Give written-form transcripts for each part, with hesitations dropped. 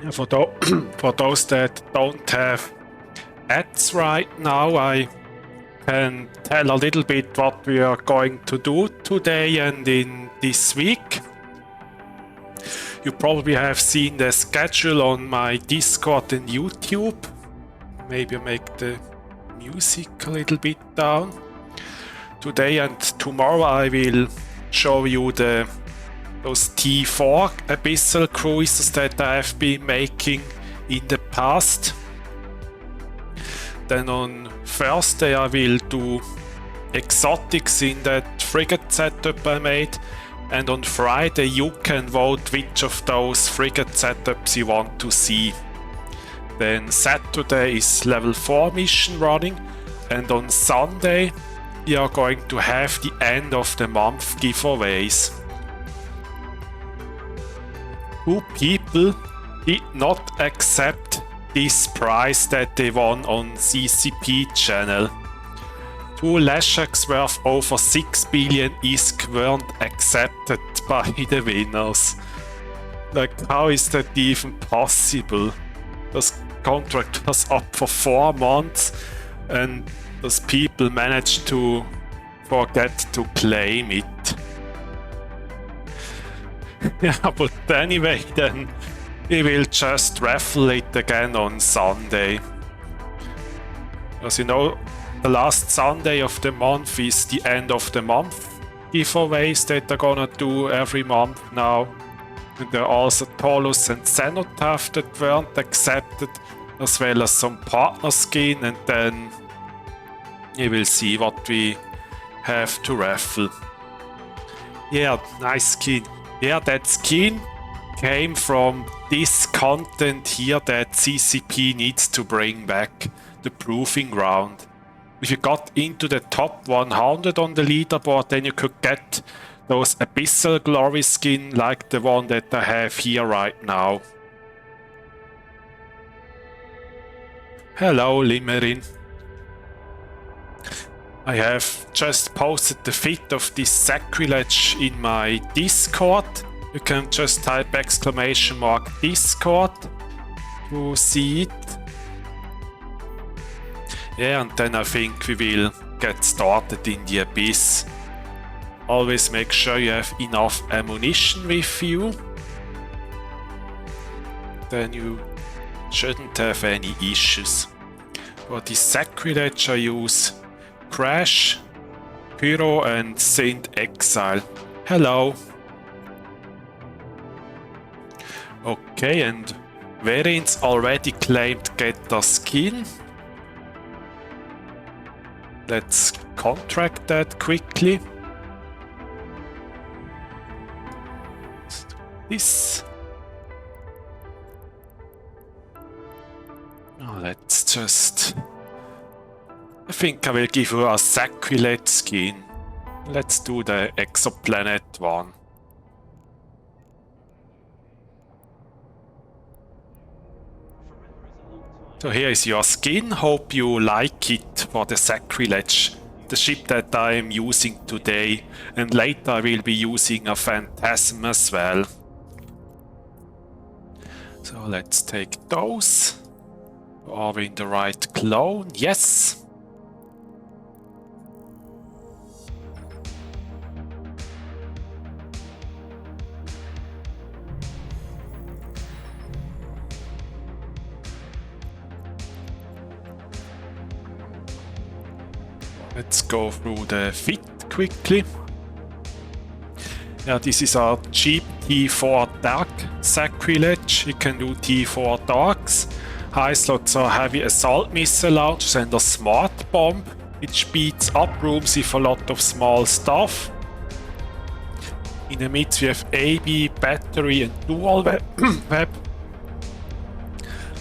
Yeah, for those that don't have ads right now, I can tell a little bit what we are going to do today and in this week. You probably have seen the schedule on my Discord and YouTube. Maybe make the music a little bit down. Today and tomorrow I will show you those T4 Abyssal cruisers that I have been making in the past. Then on Thursday I will do exotics in that frigate setup I made, and on Friday you can vote which of those frigate setups you want to see. Then Saturday is level 4 mission running, and on Sunday we are going to have the end of the month giveaways. 2 people did not accept this prize that they won on CCP channel. 2 Leshaks worth over 6 billion ISK weren't accepted by the winners. Like, how is that even possible? This contract was up for 4 months and those people managed to forget to claim it. Yeah, but anyway, then we will just raffle it again on Sunday. As you know, the last Sunday of the month is the end of the month giveaways that they're gonna do every month now. And there are also Tolus and Cenotaph that weren't accepted, as well as some partner skin, and then you will see what we have to raffle. Yeah, nice skin. Yeah, that skin came from this content here that CCP needs to bring back, the Proving Ground. If you got into the top 100 on the leaderboard, then you could get those Abyssal Glory skin like the one that I have here right now. Hello, Limerin. I have just posted the fit of this sacrilege in my Discord. You can just type !Discord to see it. Yeah, and then I think we will get started in the Abyss. Always make sure you have enough ammunition with you. Then you shouldn't have any issues. For this sacrilege I use Crash, Pyro and Saint Exile. Hello. Okay, and Variants already claimed Getter skin. Let's contract that quickly. Let's do this. Oh, let's just... I think I will give you a Sacrilege skin. Let's do the exoplanet one. So here is your skin. Hope you like it for the Sacrilege, the ship that I am using today, and later I will be using a Phantasm as well. So let's take those. Are we in the right clone? Yes! Let's go through the fit quickly. Yeah, this is our cheap T4 Dark Sacrilege. You can do T4 Darks. High slots are heavy assault missile launchers and a smart bomb, which beats up rooms with a lot of small stuff. In the mid we have AB, battery and dual web.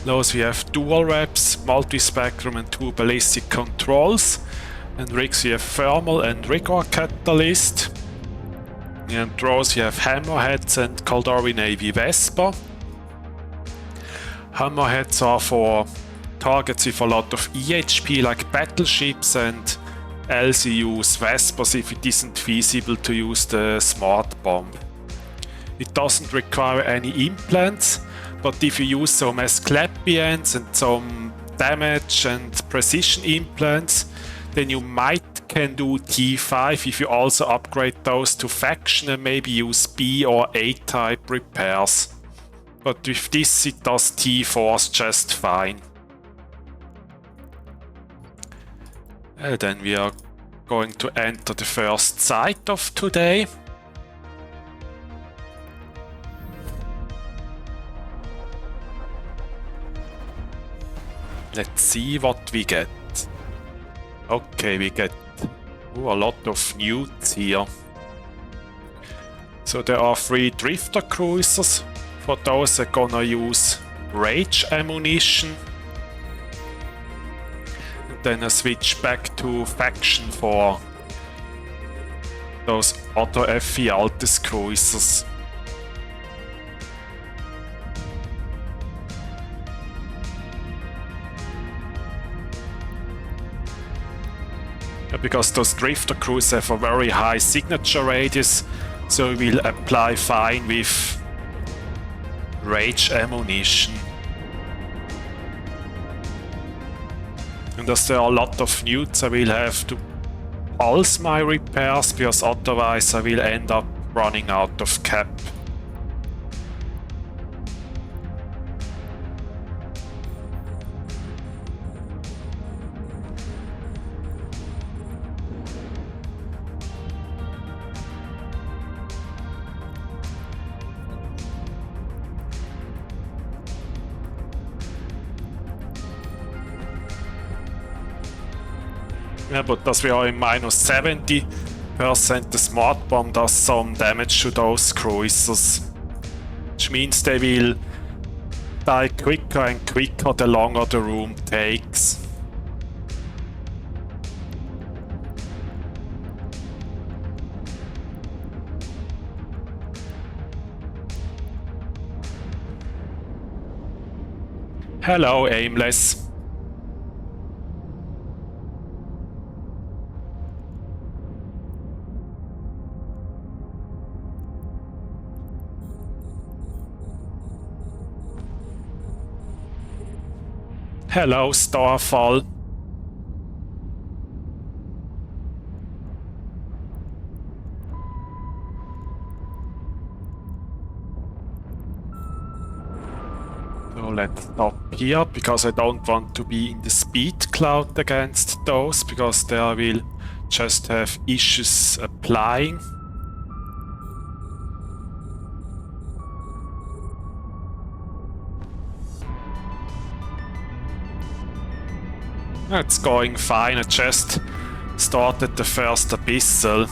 Lows we have dual webs, multi-spectrum and 2 ballistic controls. And rigs we have thermal and rigor catalyst. And throws we have hammerheads and Kaldari Navy Vesper. Hammerheads are for targets with a lot of EHP like battleships, and else you use Vespers if it isn't feasible to use the smart bomb. It doesn't require any implants, but if you use some Asclepions and some damage and precision implants, then you can do T5 if you also upgrade those to faction and maybe use B or A type repairs. But with this it does T4s just fine. And then we are going to enter the first site of today. Let's see what we get. Okay, we get a lot of newts here. So there are 3 drifter cruisers. For those I'm gonna use rage ammunition. And then I switch back to faction for those other FE Altes cruisers. Because those drifter crews have a very high signature radius, so we'll apply fine with rage ammunition. And as there are a lot of newts, I will have to pulse my repairs, because otherwise I will end up running out of cap. Yeah, but as we are in minus 70%, the smart bomb does some damage to those cruisers. Which means they will die quicker and quicker the longer the room takes. Hello, Aimless. Hello, Starfall. So let's stop here, because I don't want to be in the speed cloud against those, because there I will just have issues applying. It's going fine, I just started the first Abyssal.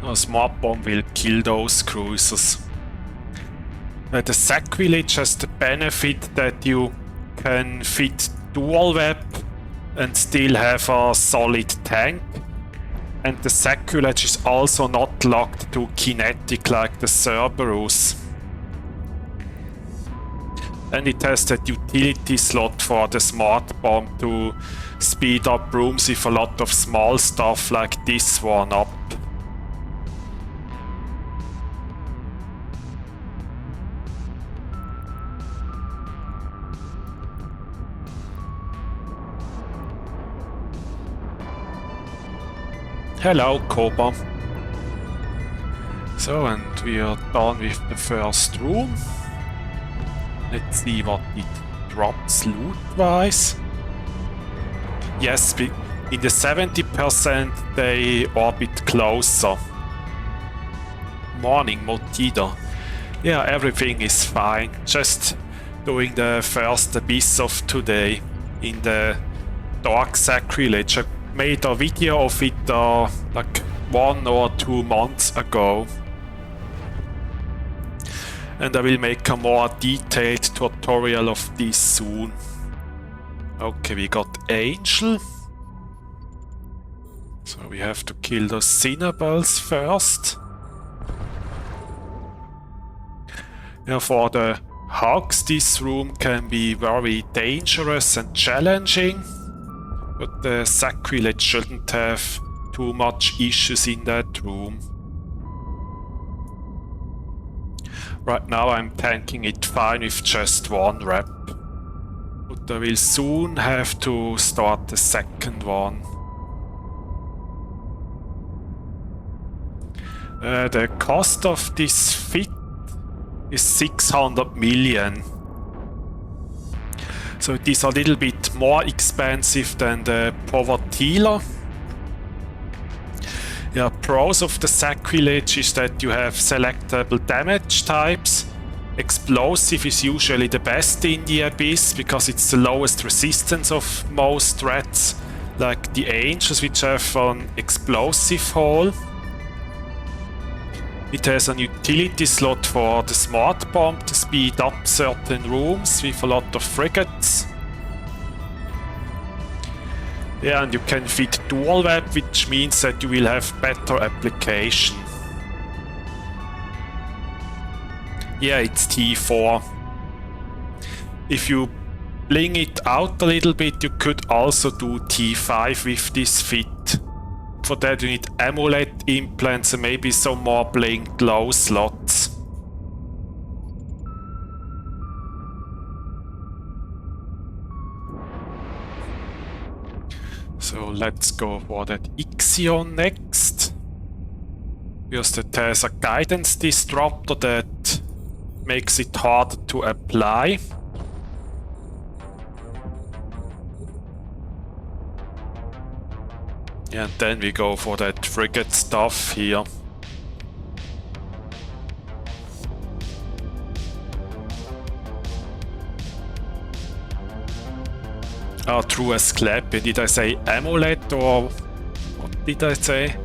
A smart bomb will kill those cruisers. The Sacrilege has the benefit that you can fit dual web and still have a solid tank. And the Sacrilege is also not locked to kinetic like the Cerberus. And it has that utility slot for the smart bomb to speed up rooms with a lot of small stuff like this one up. Hello, Cobra. So, and we are done with the first room. Let's see what it drops loot-wise. Yes, in the 70% they orbit closer. Morning, Motida. Yeah, everything is fine. Just doing the first abyss of today in the Dark Sacrilege. I made a video of it like 1 or 2 months ago. And I will make a more detailed tutorial of this soon. Okay, we got Angel. So we have to kill those Cinnables first. Yeah, for the Hogs, this room can be very dangerous and challenging. But the Sacrilege shouldn't have too much issues in that room. Right now I'm tanking it fine with just 1 rep. But I will soon have to start the second one. The cost of this fit is 600 million. So it is a little bit more expensive than the Power Healer. Yeah, pros of the Sacrilege is that you have selectable damage types. Explosive is usually the best in the Abyss because it's the lowest resistance of most threats, like the Angels, which have an explosive hole. It has an utility slot for the smart bomb to speed up certain rooms with a lot of frigates. Yeah, and you can fit dual web, which means that you will have better application. Yeah, it's T4. If you bling it out a little bit, you could also do T5 with this fit. For that you need amulet implants and maybe some more blinked low slots. So let's go for that Ixion next. Because that has a guidance disruptor that makes it harder to apply. And then we go for that frigate stuff here. Through a sclap. Did I say amulet or what did I say?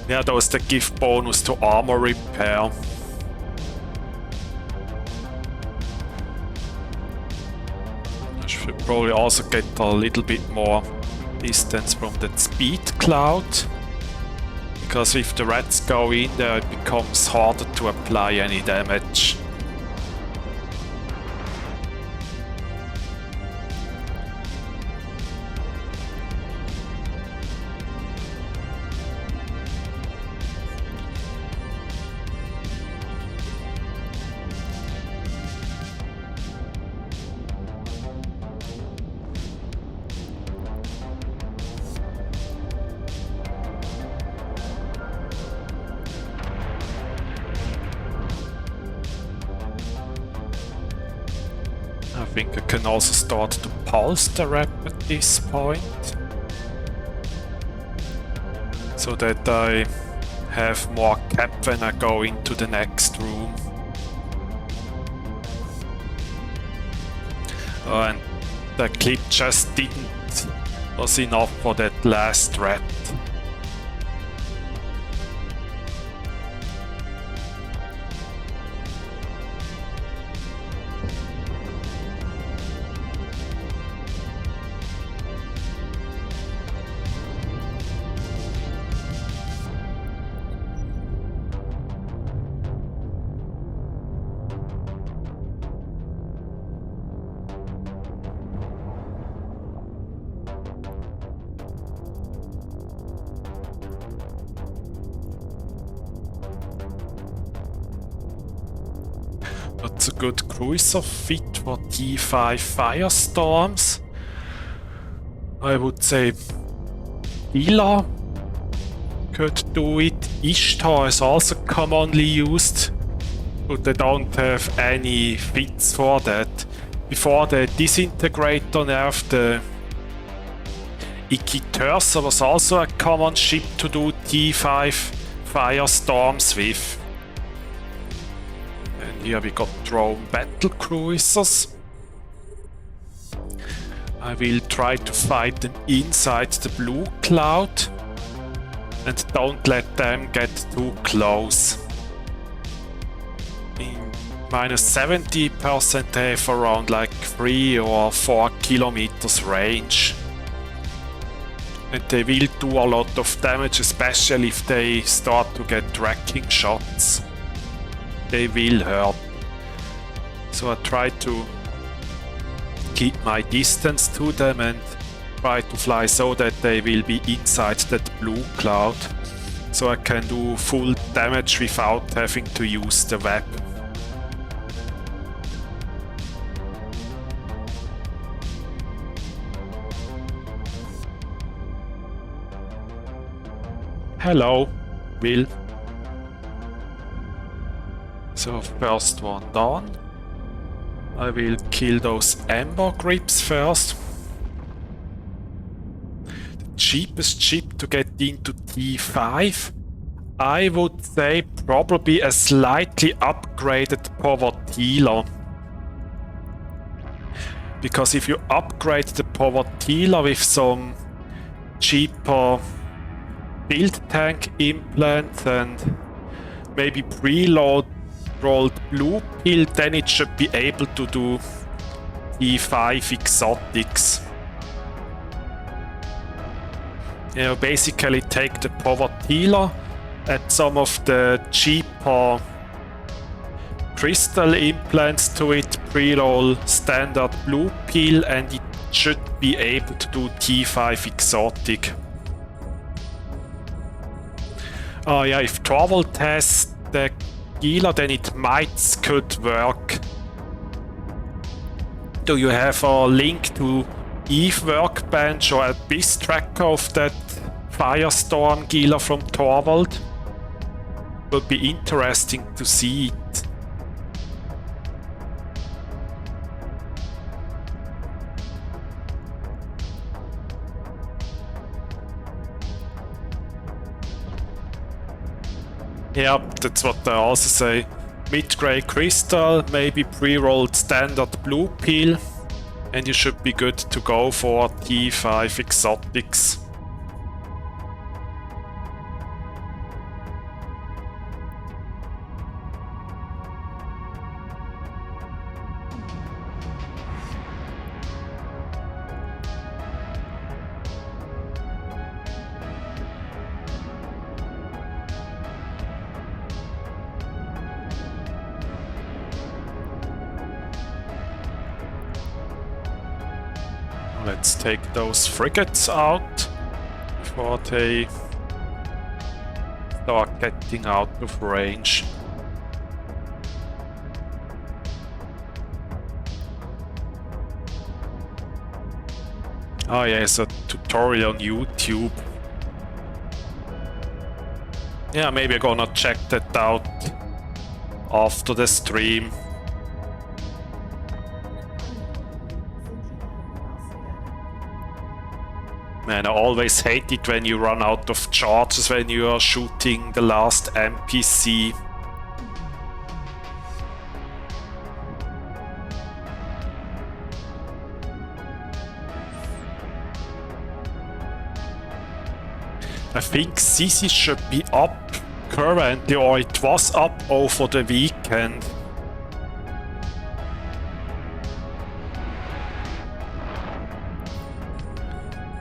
Yeah, those that give bonus to armor repair. I should probably also get a little bit more distance from that speed cloud, because if the rats go in there it becomes harder to apply any damage. I think I can also start to pulse the rep at this point, so that I have more cap when I go into the next room. And the clip just was enough for that last rat. That's a good cruiser fit for T5 Firestorms. I would say Hila could do it. Ishtar is also commonly used, but they don't have any fits for that. Before the Disintegrator nerf, the Ikitursa was also a common ship to do T5 Firestorms with. Here we got drone battle cruisers. I will try to fight them inside the blue cloud. and don't let them get too close. In -70% they have around like 3 or 4 kilometers range. And they will do a lot of damage, especially if they start to get tracking shots. They will hurt. So I try to keep my distance to them and try to fly so that they will be inside that blue cloud. So I can do full damage without having to use the weapon. Hello, Will. So first one done. I will kill those amber grips first. The cheapest ship to get into T5, I would say probably a slightly upgraded Povertila. Because if you upgrade the Povertila with some cheaper build tank implants and maybe preload rolled blue pill, then it should be able to do T5 exotics. You know, basically take the Povertila, add some of the cheaper crystal implants to it, pre-roll standard blue pill, and it should be able to do T5 exotic. Oh yeah, if Torvald has the Gila, then it could work. Do you have a link to Eve Workbench or Abyss tracker of that Firestorm Gila from Torvald? Would be interesting to see it. Yep, that's what I also say. Mid-grey crystal, maybe pre-rolled standard blue pill, and you should be good to go for T5 exotics. Let's take those frigates out before they start getting out of range. Oh yeah, it's a tutorial on YouTube. Yeah, maybe I'm gonna check that out after the stream. Man, I always hate it when you run out of charges when you are shooting the last NPC. I think Sisi should be up currently, or it was up over the weekend.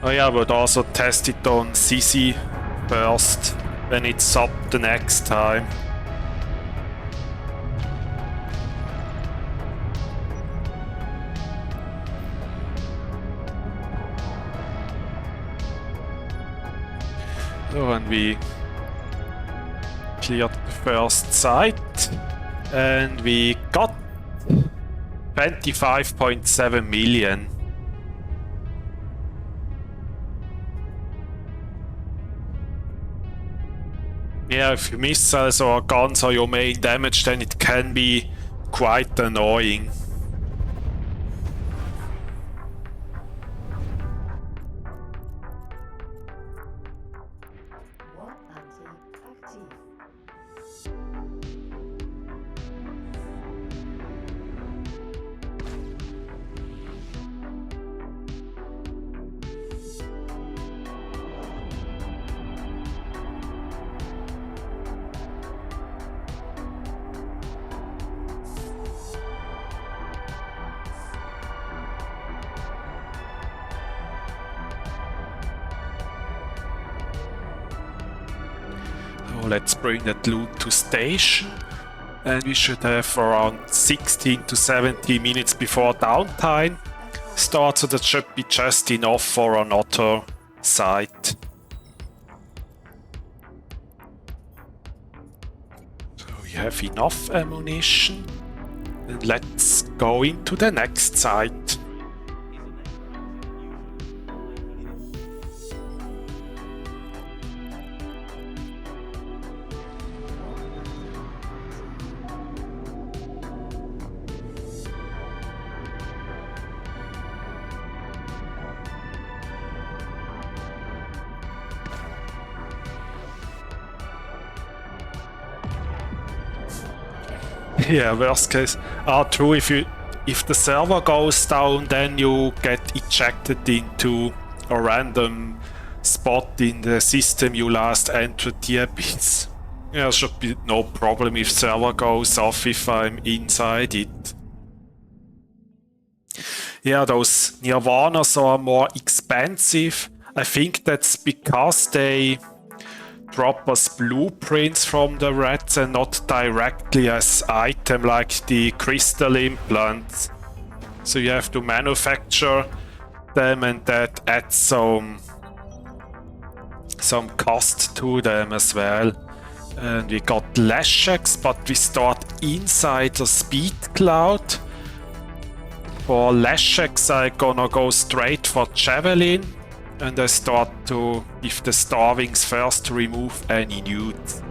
Oh yeah, I would also test it on Sisi first, when it's up the next time. So, and we cleared the first site, and we got 25.7 million. Yeah, if your missiles or guns are your main damage, then it can be quite annoying. let's bring that loot to station. And we should have around 16 to 17 minutes before downtime start, so that should be just enough for another site. So we have enough ammunition, and let's go into the next site. Yeah, worst case. True, if the server goes down, then you get ejected into a random spot in the system you last entered the Abyss. Yeah, should be no problem if server goes off if I'm inside it. Yeah, those Nirvanas are more expensive. I think that's because they drop us blueprints from the rats and not directly as item like the crystal implants. So you have to manufacture them, and that adds some cost to them as well. And we got Lasheks, but we start inside the speed cloud. For Lasheks I'm gonna go straight for Javelin. And I start to give the starvings first to remove any newts.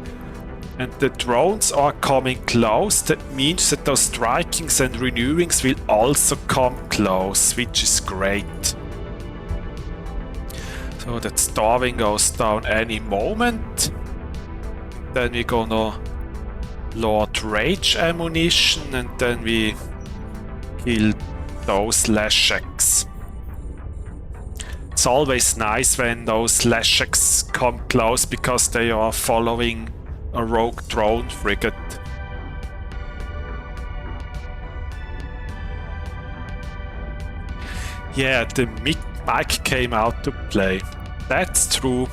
And the drones are coming close. That means that those strikings and renewings will also come close, which is great. So that starving goes down any moment. Then we're gonna load rage ammunition, and then we kill those Lasheks. It's always nice when those Lasheks come close because they are following a rogue drone frigate. Yeah, the mic came out to play. That's true.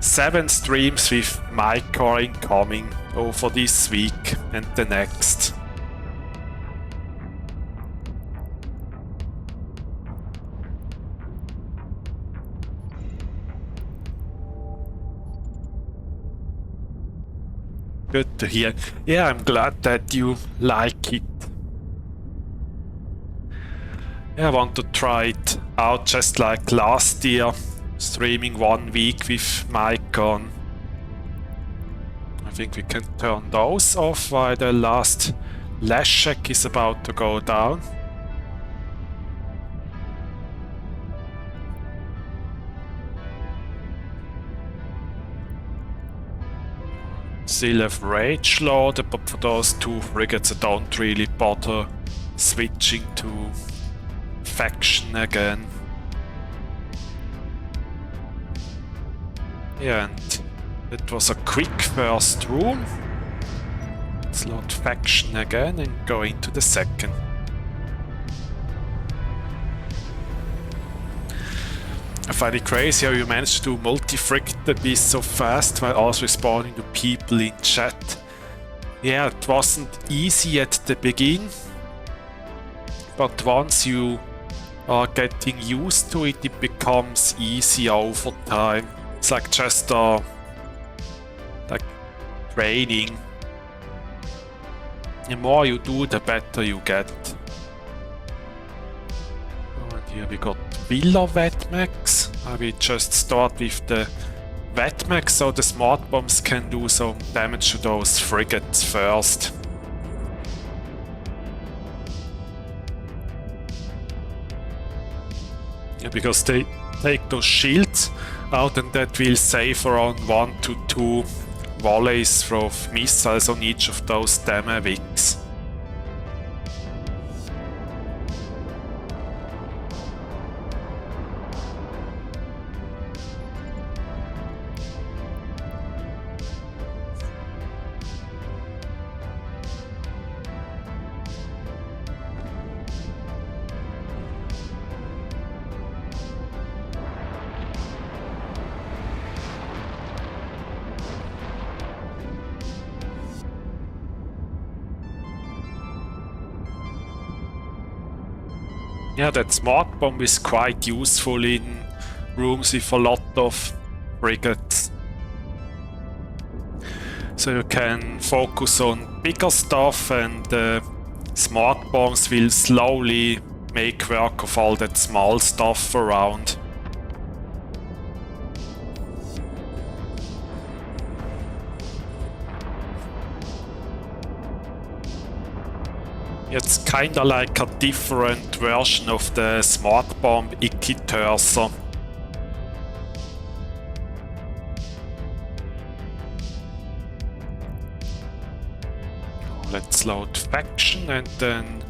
7 streams with mic are incoming over this week and the next. Good to hear. Yeah, I'm glad that you like it. Yeah, I want to try it out just like last year, streaming 1 week with mic on. I think we can turn those off while the last Lashek is about to go down. Still have rage loaded, but for those 2 frigates I don't really bother switching to faction again. Yeah, and it was a quick first room. Let's load faction again and go into the second. I find it crazy how you managed to multi-frigate the beast so fast while also responding to people in chat. Yeah, it wasn't easy at the beginning, but once you are getting used to it, it becomes easy over time. It's like just like training. The more you do, the better you get. Oh, and here we got Villa Vetmax. I will just start with the Vetmax so the smart bombs can do some damage to those frigates first. Yeah, because they take those shields out, and that will save around 1 to 2 volleys of missiles on each of those damavics. Yeah, that smart bomb is quite useful in rooms with a lot of frigates. So you can focus on bigger stuff, and smart bombs will slowly make work of all that small stuff around. It's kinda like a different version of the smart bomb Icky-Terser. Let's load faction and then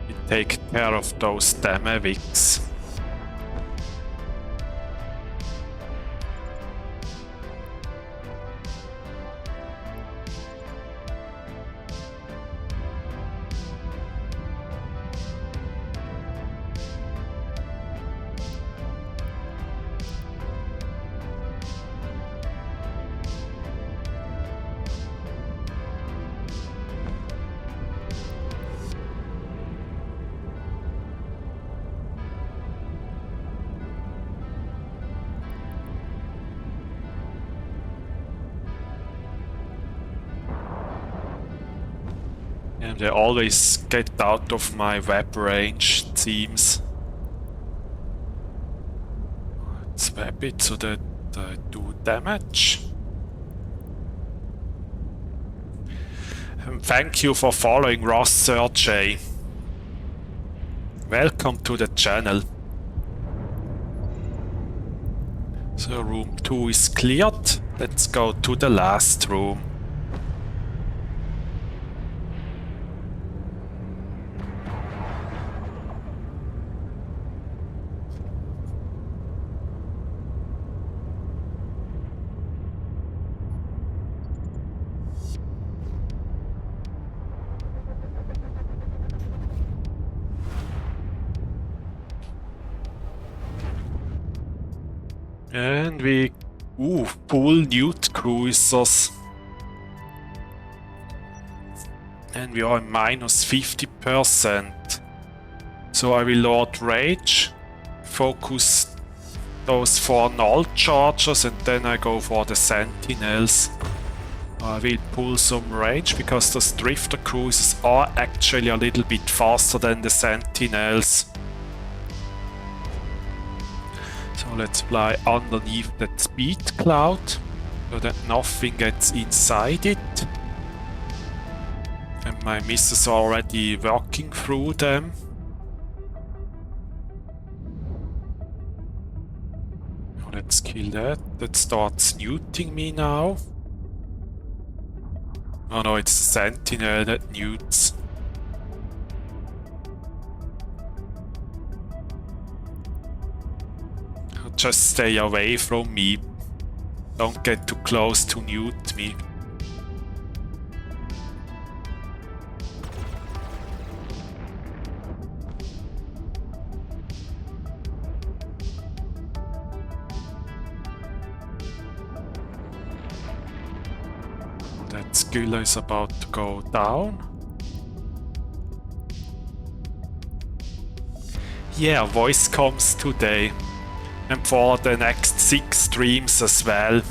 we take care of those damavics. And they always get out of my web range, it seems. Let's web it so that I do damage. And thank you for following Ross Sergey. Welcome to the channel. So room 2 is cleared. Let's go to the last room. And we pull newt cruisers. And we are minus 50%. So I will load rage, focus those 4 null chargers, and then I go for the sentinels. I will pull some rage because those drifter cruisers are actually a little bit faster than the sentinels. So let's fly underneath that speed cloud so that nothing gets inside it. And my missiles are already working through them. Now let's kill that. That starts newting me now. Oh no, it's the sentinel that newts. Just stay away from me. Don't get too close to newt me. That Skylla is about to go down. Yeah, voice comes today. And for the next 6 streams as well.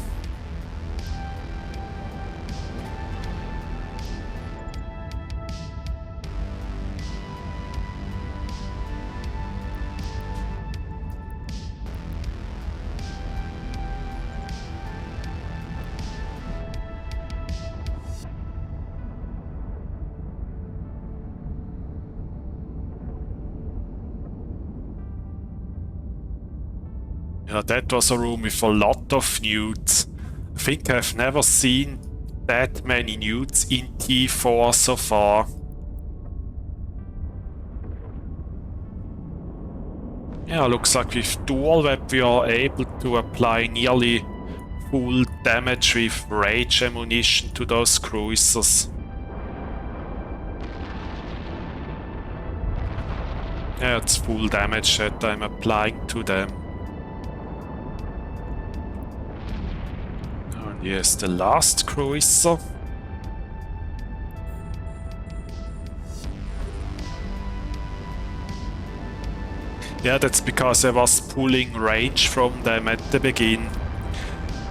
Yeah, that was a room with a lot of newts. I think I've never seen that many newts in T4 so far. Yeah, looks like with dual web we are able to apply nearly full damage with rage ammunition to those cruisers. Yeah, it's full damage that I'm applying to them. Here's the last cruiser. Yeah, that's because I was pulling range from them at the beginning.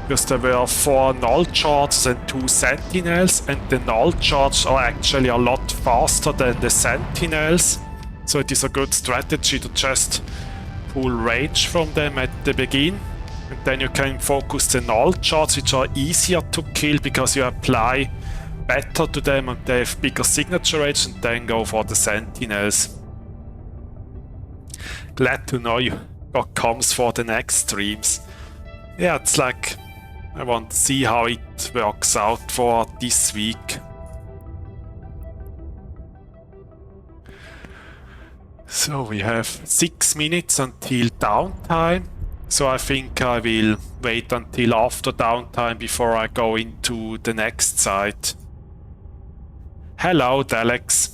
Because there were 4 null charges and 2 sentinels, and the null charges are actually a lot faster than the sentinels. So it is a good strategy to just pull range from them at the beginning. And then you can focus the null charges, which are easier to kill because you apply better to them and they have bigger signature rates, and then go for the sentinels. Glad to know you what comes for the next streams. Yeah, it's like I want to see how it works out for this week. So we have 6 minutes until downtime. So I think I will wait until after downtime before I go into the next site. Hello, Dalex.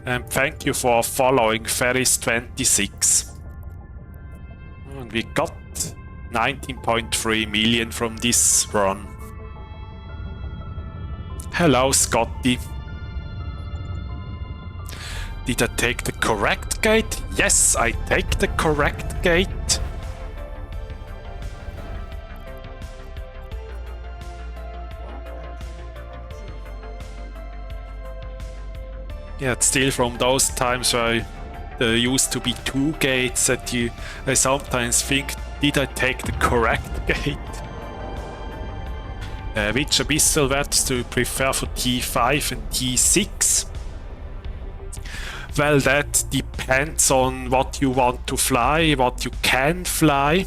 And thank you for following Ferris26. And we got 19.3 million from this run. Hello, Scotty. Did I take the correct gate? Yes, I take the correct gate. Yeah, it's still from those times where there used to be 2 gates that I sometimes think, did I take the correct gate? Which Abyssal Vets do you prefer for T5 and T6? Well, that depends on what you want to fly, what you can fly.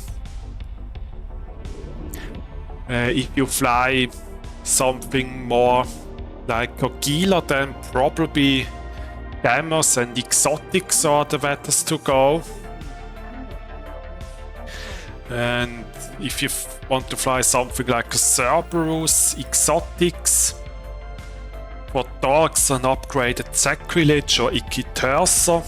If you fly something more like Ogila, then probably Gamers and Exotics are the betters to go. And if you want to fly something like a Cerberus, Exotics, for dogs an upgraded Sacrilege or Ichthyrsa.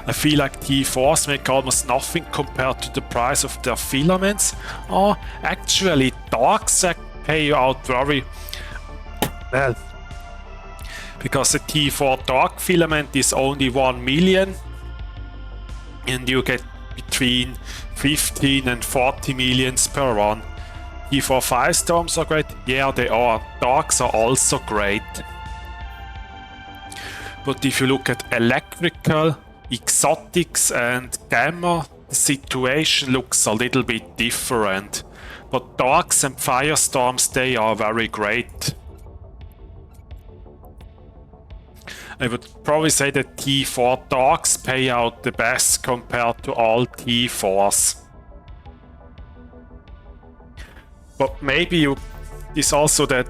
I feel like T4s make almost nothing compared to the price of their filaments. Or actually dogs pay you out very well. Because the T4 dog filament is only 1 million. And you get between 15 and 40 millions per run. T4 Firestorms are great. Yeah, they are. Dogs are also great. But if you look at electrical, exotics and gamma, the situation looks a little bit different. But dogs and firestorms, they are very great. I would probably say that T4 dogs pay out the best compared to all T4s. But maybe it's also that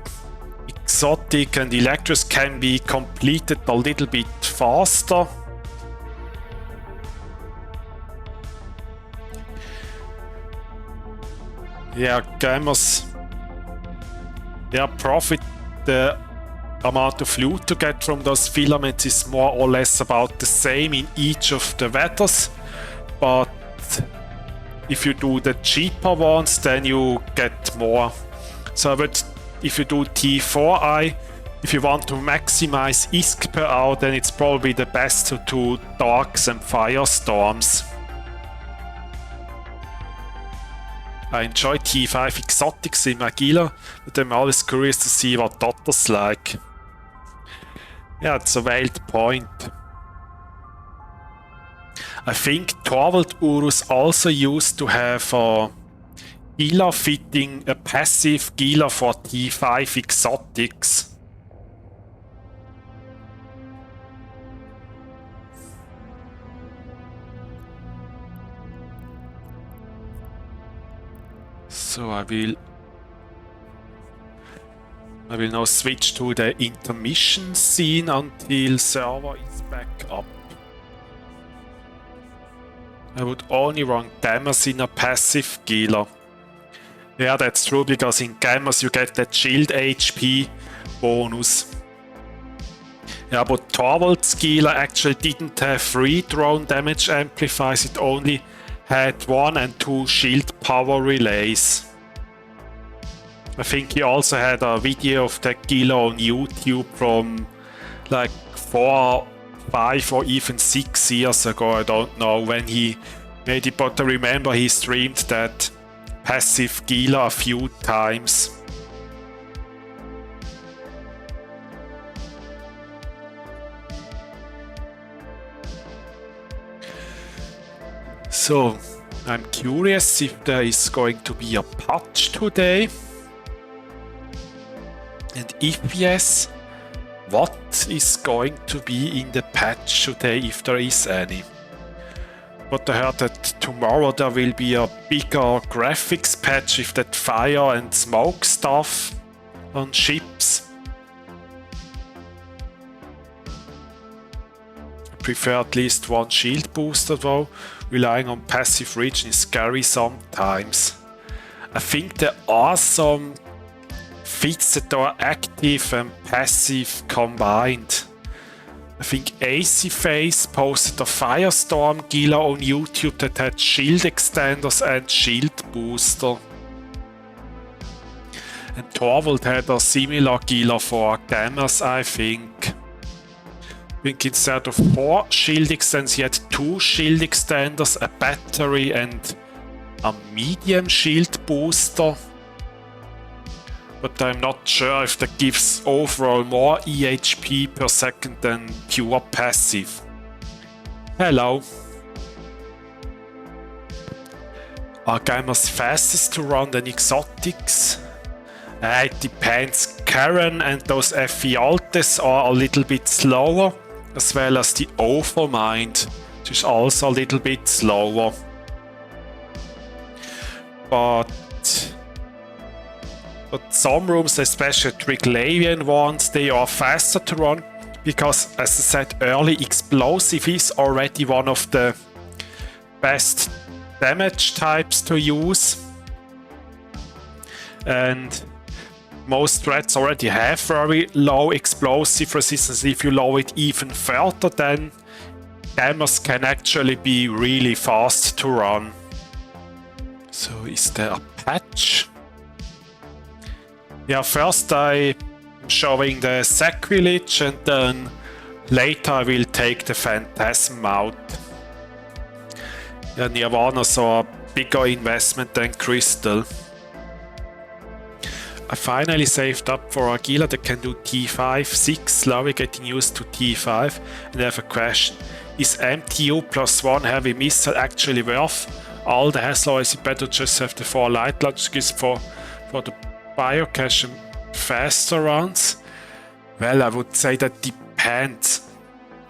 exotic and electros can be completed a little bit faster. Yeah, gamers, their profit, the amount of loot to get from those filaments is more or less about the same in each of the weathers, but if you do the cheaper ones, then you get more. So if you do T4i, if you want to maximize ISK per hour, then it's probably the best to do dogs and firestorms. I enjoy T5 exotics in Magilla, but I'm always curious to see what Dotter's like. Yeah, it's a valid point. I think Torvald Urus also used to have a Gila fitting, a passive Gila for T5 exotics. So I will now switch to the intermission scene until server is back up. I would only run Gamers in a passive Gila. Yeah, that's true, because in Gamers you get that shield HP bonus. Yeah, but Torvald's Gila actually didn't have 3 drone damage amplifiers, it only had 1 and 2 shield power relays. I think he also had a video of that Gila on YouTube from like 4, 5 or even 6 years ago, I don't know when he made it, but I remember he streamed that passive Gila a few times. So, I'm curious if there is going to be a patch today. And if yes, what is going to be in the patch today, if there is any? But I heard that tomorrow there will be a bigger graphics patch with that fire and smoke stuff on ships. I prefer at least one shield booster though. Relying on passive region is scary sometimes. I think there are some feats that are active and passive combined. I think AC Face posted a Firestorm Gila on YouTube that had shield extenders and shield booster. And Torvald had a similar Gila for Gamers, I think. I think instead of 4 shield extenders, he had 2 shield extenders, a battery and a medium shield booster. But I'm not sure if that gives overall more EHP per second than pure passive. Hello. Are gamers fastest to run than exotics? It depends. Karen and those FE Altes are a little bit slower, as well as the Overmind, which is also a little bit slower. But some rooms, especially Triglavian ones, they are faster to run, because as I said earlier, explosive is already one of the best damage types to use. And most threats already have very low explosive resistance. If you lower it even further, then gamers can actually be really fast to run. So is there a patch? Yeah, first I'm showing the Sacrilege and then later I will take the Phantasm out. Yeah, Nirvana saw a bigger investment than Crystal. I finally saved up for a Gila that can do T5, 6, slowly getting used to T5, and I have a question. Is MTU +1 heavy missile actually worth all the hassle, or is it better just have the 4 light launchers for the biocache and faster runs? Well, I would say that depends.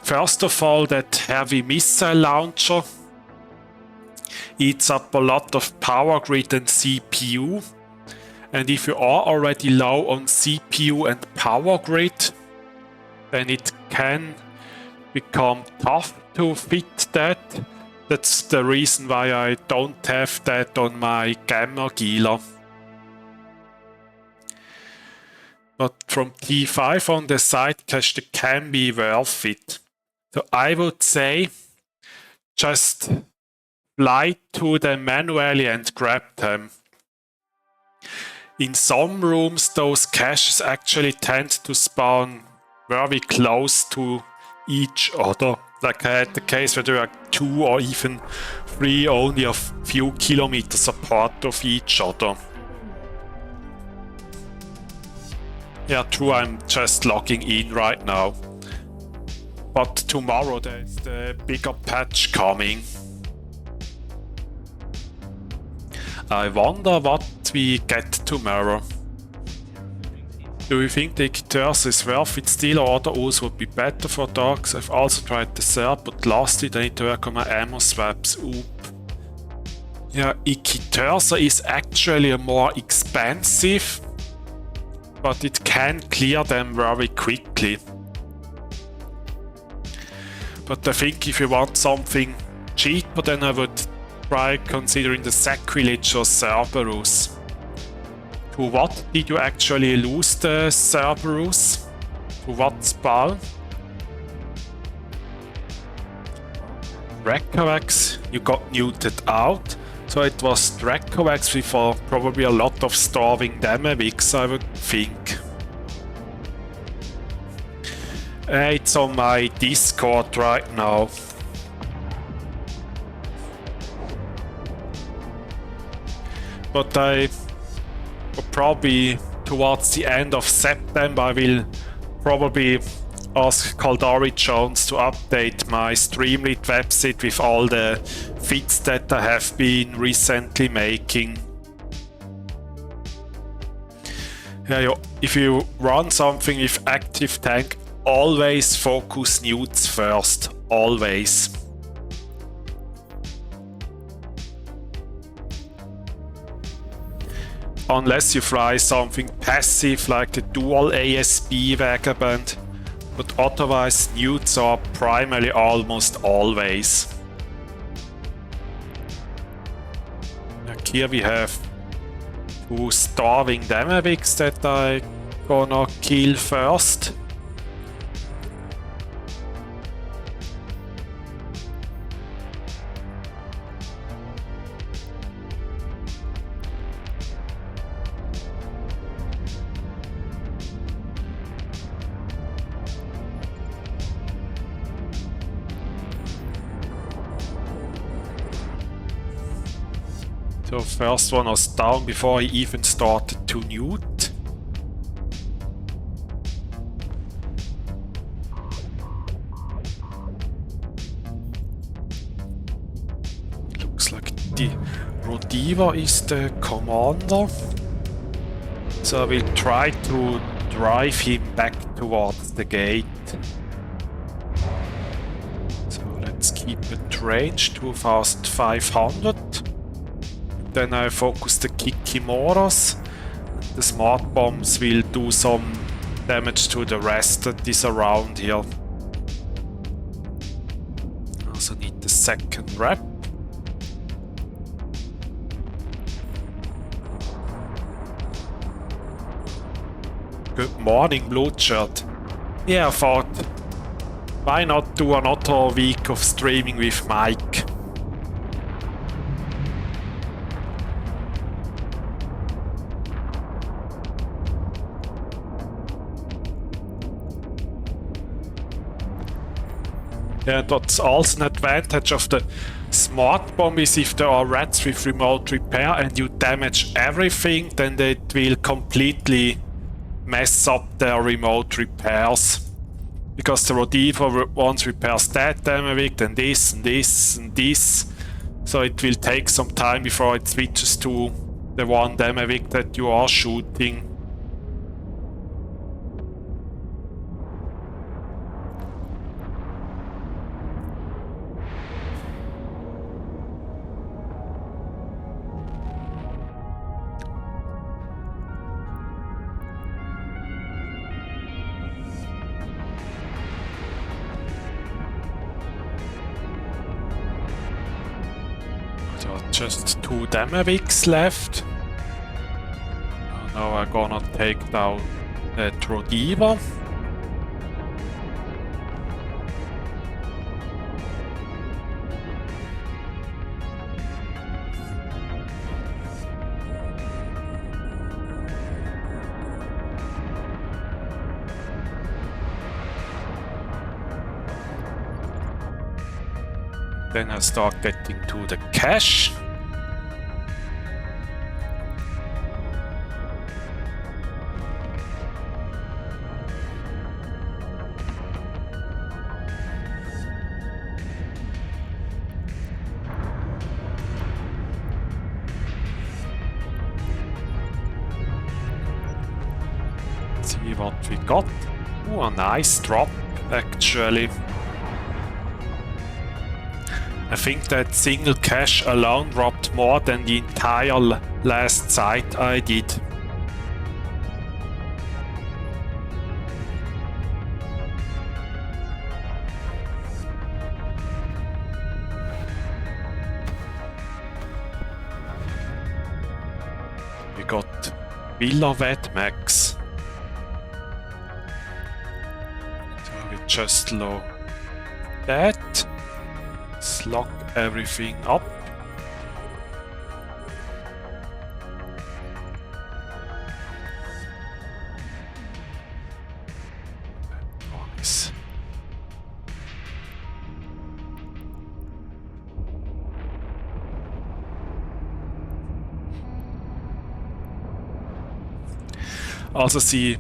First of all, that heavy missile launcher eats up a lot of power grid and CPU. And if you are already low on CPU and power grid, then it can become tough to fit that. That's the reason why I don't have that on my Gamma Gila. But from T5 on the side cache, it can be worth it. So I would say just fly to them manually and grab them. In some rooms, those caches actually tend to spawn very close to each other. Like I had the case where there are 2 or even 3 only a few kilometers apart of each other. Yeah, true, I'm just logging in right now. But tomorrow there's the bigger patch coming. I wonder what we get tomorrow. Do you think the Equiteurs is worth it still, or other O's would be better for dogs? I've also tried the SERP but lost it. I need to work on my ammo swaps. Oop. Yeah, Equiteurs is actually more expensive, but it can clear them very quickly. But I think if you want something cheaper, then I would try considering the Sacrilege or Cerberus. To what did you actually lose the Cerberus? To what spell? Dracovax, you got muted out. So it was Dracovax with probably a lot of starving damage, I would think. It's on my Discord right now. But I probably towards the end of September I will probably ask Caldari Jones to update my Streamlit website with all the feeds that I have been recently making. Yeah, if you run something with active tank, always focus newts first, always. Unless you fly something passive like the dual ASB Vagabond, but otherwise newts are primarily almost always. Like here we have two starving Demavics that I gonna kill first. So first one was down before I even started to newt. Looks like the Rodiva is the commander. So I will try to drive him back towards the gate. So let's keep it range 2500. Then I focus the Kikimoras. The smart bombs will do some damage to the rest that is around here. Also need the second rep. Good morning, Blueshirt. Yeah, I thought, why not do another week of streaming with Mike? Yeah, that's also an advantage of the smart bomb is if there are rats with remote repair and you damage everything, then it will completely mess up their remote repairs. Because the Rodiva once repairs that Demavic, then this and this and this. So it will take some time before it switches to the one Demavic that you are shooting. Just two Demavics left. Now I'm gonna take down the Rodiva. Then I start getting to the cache. See what we got. Oh, a nice drop, actually. I think that single cache alone dropped more than the entire last site I did. We got Villa Max. So we just load that. Lock everything up. That one is also see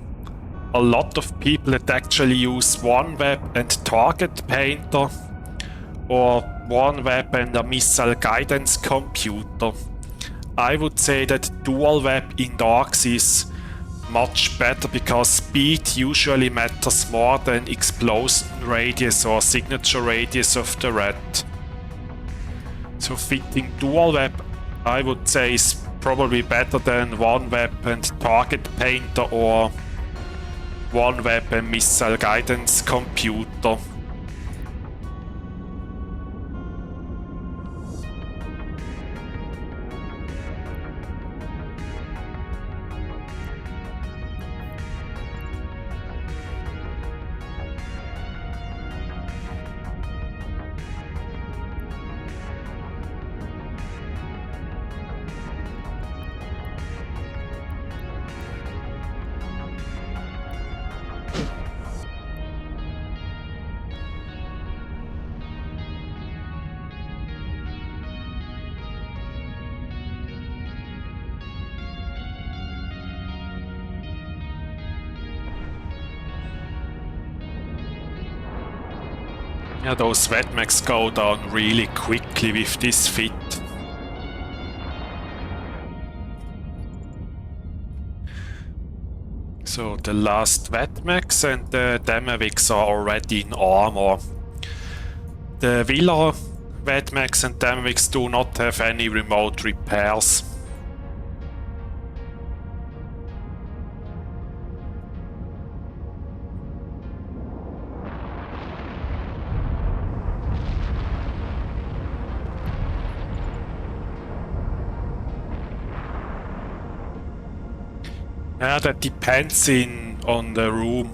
a lot of people that actually use OneWeb and Target Painter, or OneWeb and a missile guidance computer. I would say that dual web in darks is much better because speed usually matters more than explosion radius or signature radius of the red. So fitting dual web, I would say, is probably better than OneWeb and Target Painter or OneWeb and missile guidance computer. Yeah, those wetmax go down really quickly with this fit. So the last wetmax and the Demavics are already in armor. The Villa wetmax and Demavics do not have any remote repairs. Yeah, that depends on the room.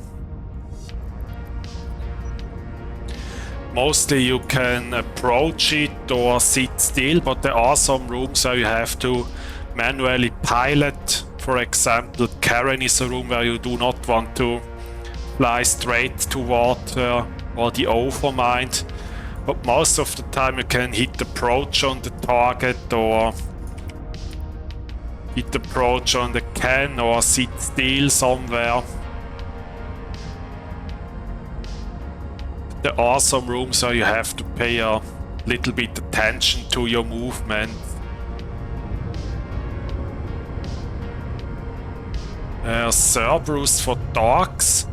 Mostly you can approach it or sit still, but there are some rooms where you have to manually pilot. For example, Karen is a room where you do not want to fly straight toward her or the overmind. But most of the time you can hit approach on the target or hit approach on the can or sit still somewhere. There are some rooms where you have to pay a little bit attention to your movement. Cerberus for darks.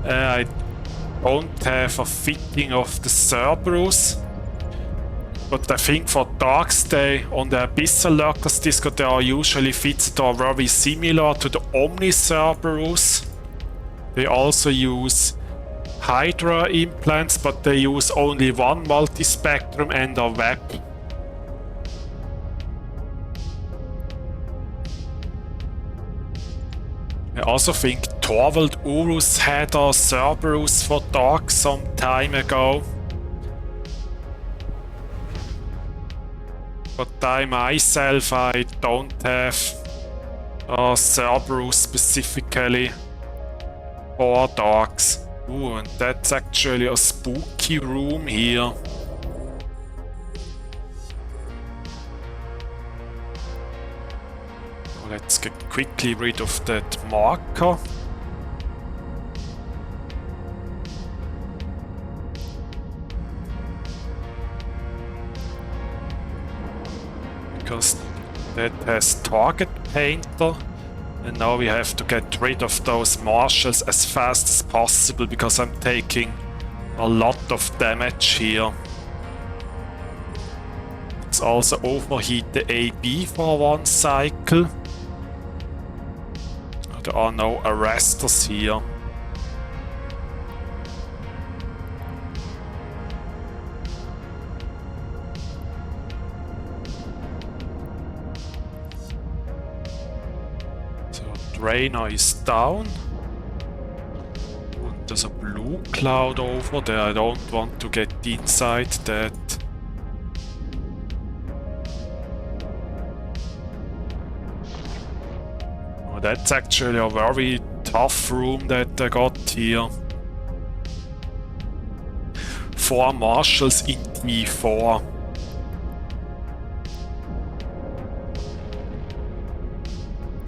I don't have a fitting of the Cerberus. But I think for darks, they on the Abyssal Lurkers disco, they are usually fits that are very similar to the Omni Cerberus. They also use Hydra implants, but they use only one multispectrum and a web. I also think Torvald Urus had a Cerberus for dark some time ago. But I myself, I don't have a Cerberus specifically for darks. Ooh, and that's actually a spooky room here. Let's get quickly rid of that marker. Because that has target painter, and now we have to get rid of those marshals as fast as possible because I'm taking a lot of damage here. Let's also overheat the AB for one cycle. There are no arresters here. So Drainer is down. And there's a blue cloud over there. I don't want to get inside that. That's actually a very tough room that I got here. 4 marshals in T4.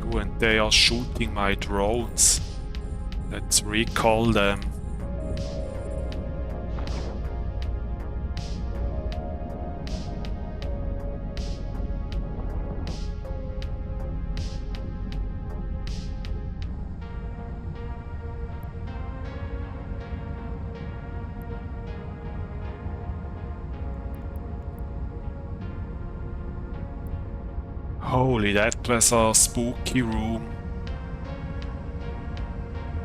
Oh, and they are shooting my drones. Let's recall them. Holy, that was a spooky room.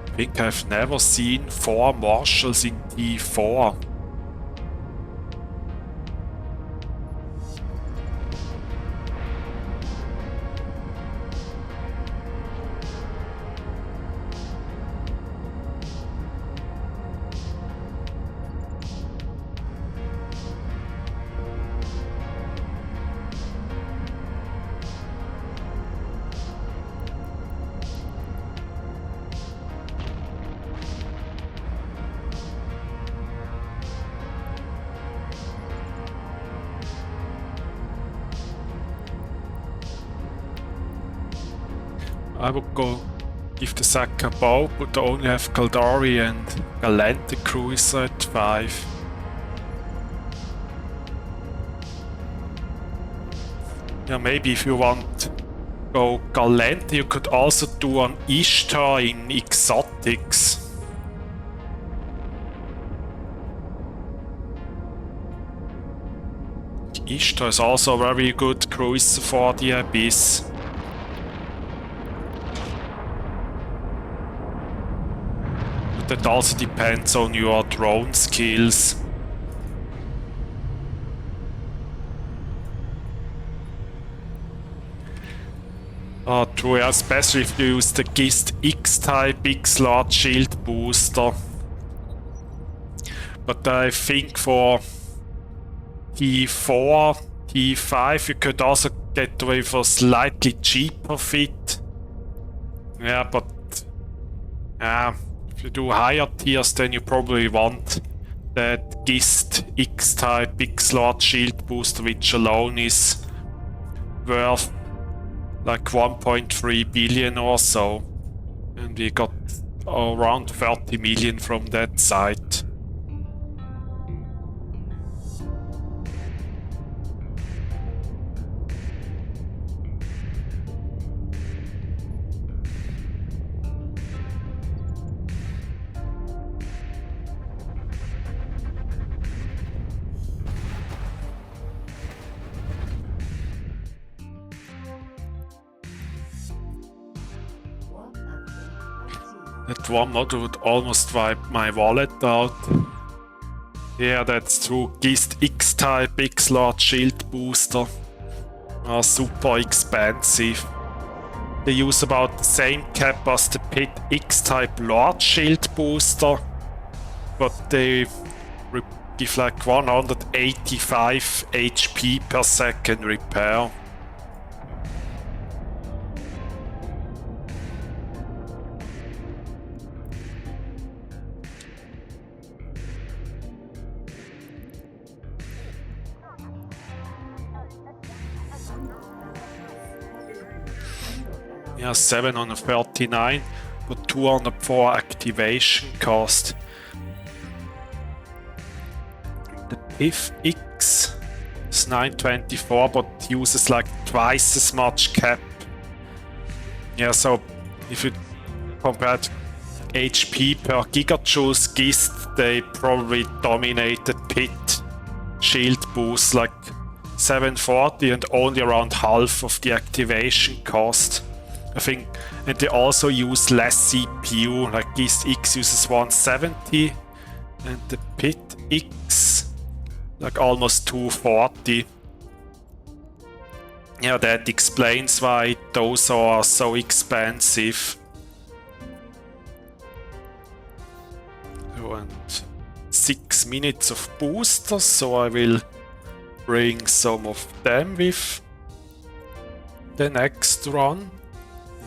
I think I've never seen 4 marshals in T4. I would go give the sack a bow, but I only have Kaldari and Galante Cruiser at 5. Yeah, maybe if you want to go Galante, you could also do an Ishtar in Exotics. Ishtar is also a very good cruiser for the Abyss. That also depends on your drone skills. True, especially if you use the GIST X-type X-Large Shield Booster. But I think for T4, T5 you could also get away with a slightly cheaper fit. Yeah, but if you do higher tiers, then you probably want that GIST X-type X-Large Shield Booster, which alone is worth like 1.3 billion or so. And we got around 30 million from that site. That one model would almost wipe my wallet out. Yeah, that's true. GIST X-type X-Large Shield Booster are super expensive. They use about the same cap as the PIT X-type Large Shield Booster, but they give like 185 HP per second repair. Yeah, 739, but 204 activation cost. The PIF X is 924, but uses like twice as much cap. Yeah, so if you compare HP per gigajoules GIST, they probably dominated PIT shield boost, like 740 and only around half of the activation cost. I think, and they also use less CPU, like GIST X uses 170 and the PIT X like almost 240. Yeah, that explains why those are so expensive. And 6 minutes of boosters, so I will bring some of them with the next run.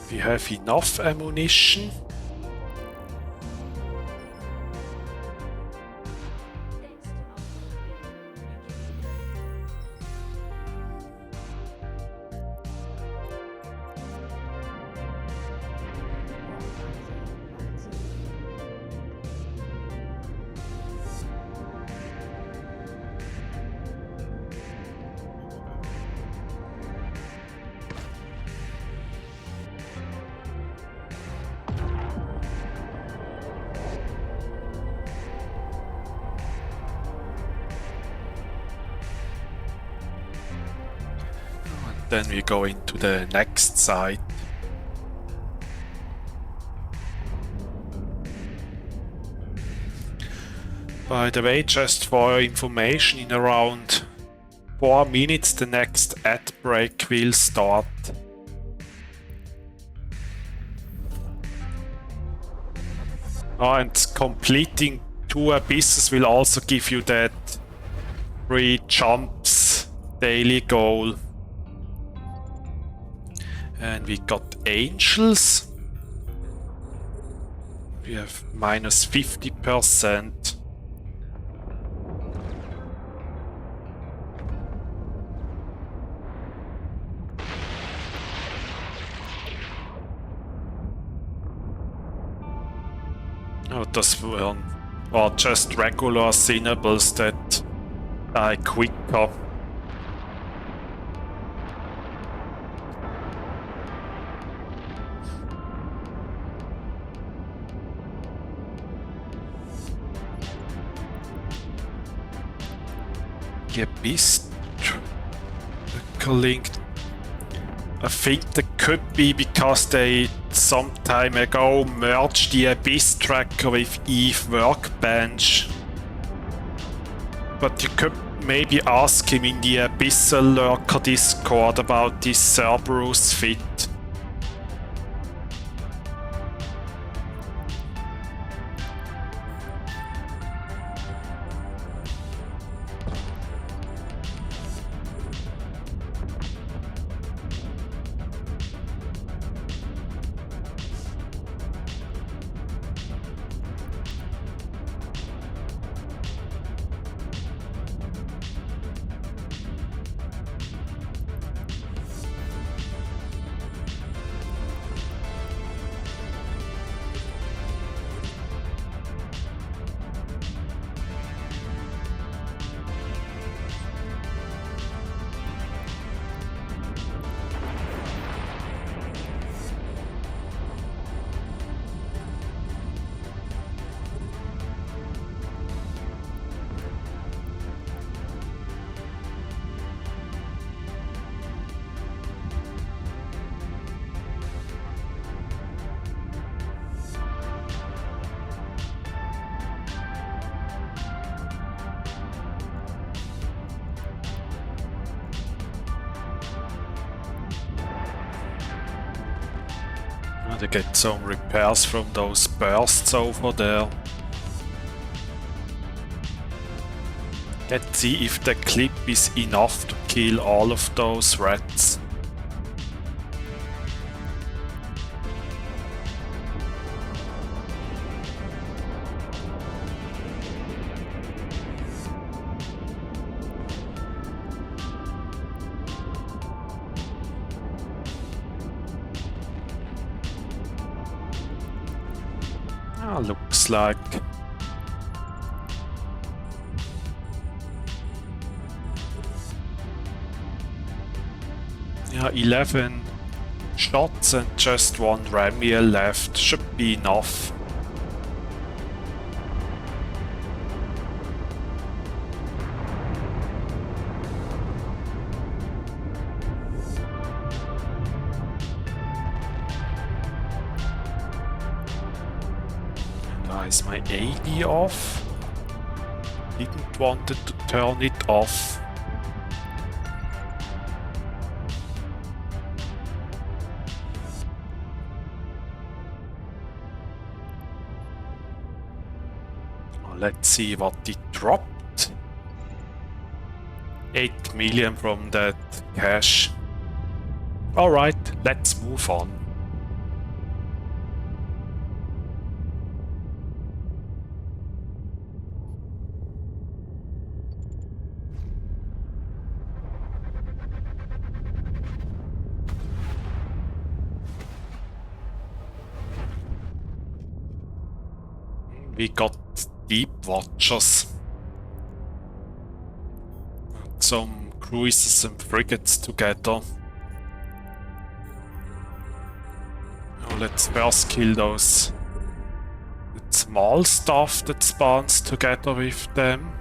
We have enough ammunition. then we go into the next site. By the way, just for your information, in around 4 minutes the next ad break will start. And completing 2 abysses will also give you that 3 jumps daily goal. And we got angels. We have minus 50%. Oh, das waren just regular Cinnables that die quicker. The Abyss linked. I think that could be because they some time ago merged the Abyss tracker with Eve Workbench. But you could maybe ask him in the Abyssal Lurker Discord about this Cerberus fit. To get some repairs from those bursts over there. Let's see if the clip is enough to kill all of those rats. Looks like. Yeah, 11 shots and just 1 Ramiel left. Should be enough. Is my AD off? Didn't want it to turn it off. Let's see what it dropped. 8 million from that cash. Alright, let's move on. We got deep watchers. Some cruisers and frigates together. Oh, let's first kill those small stuff that spawns together with them.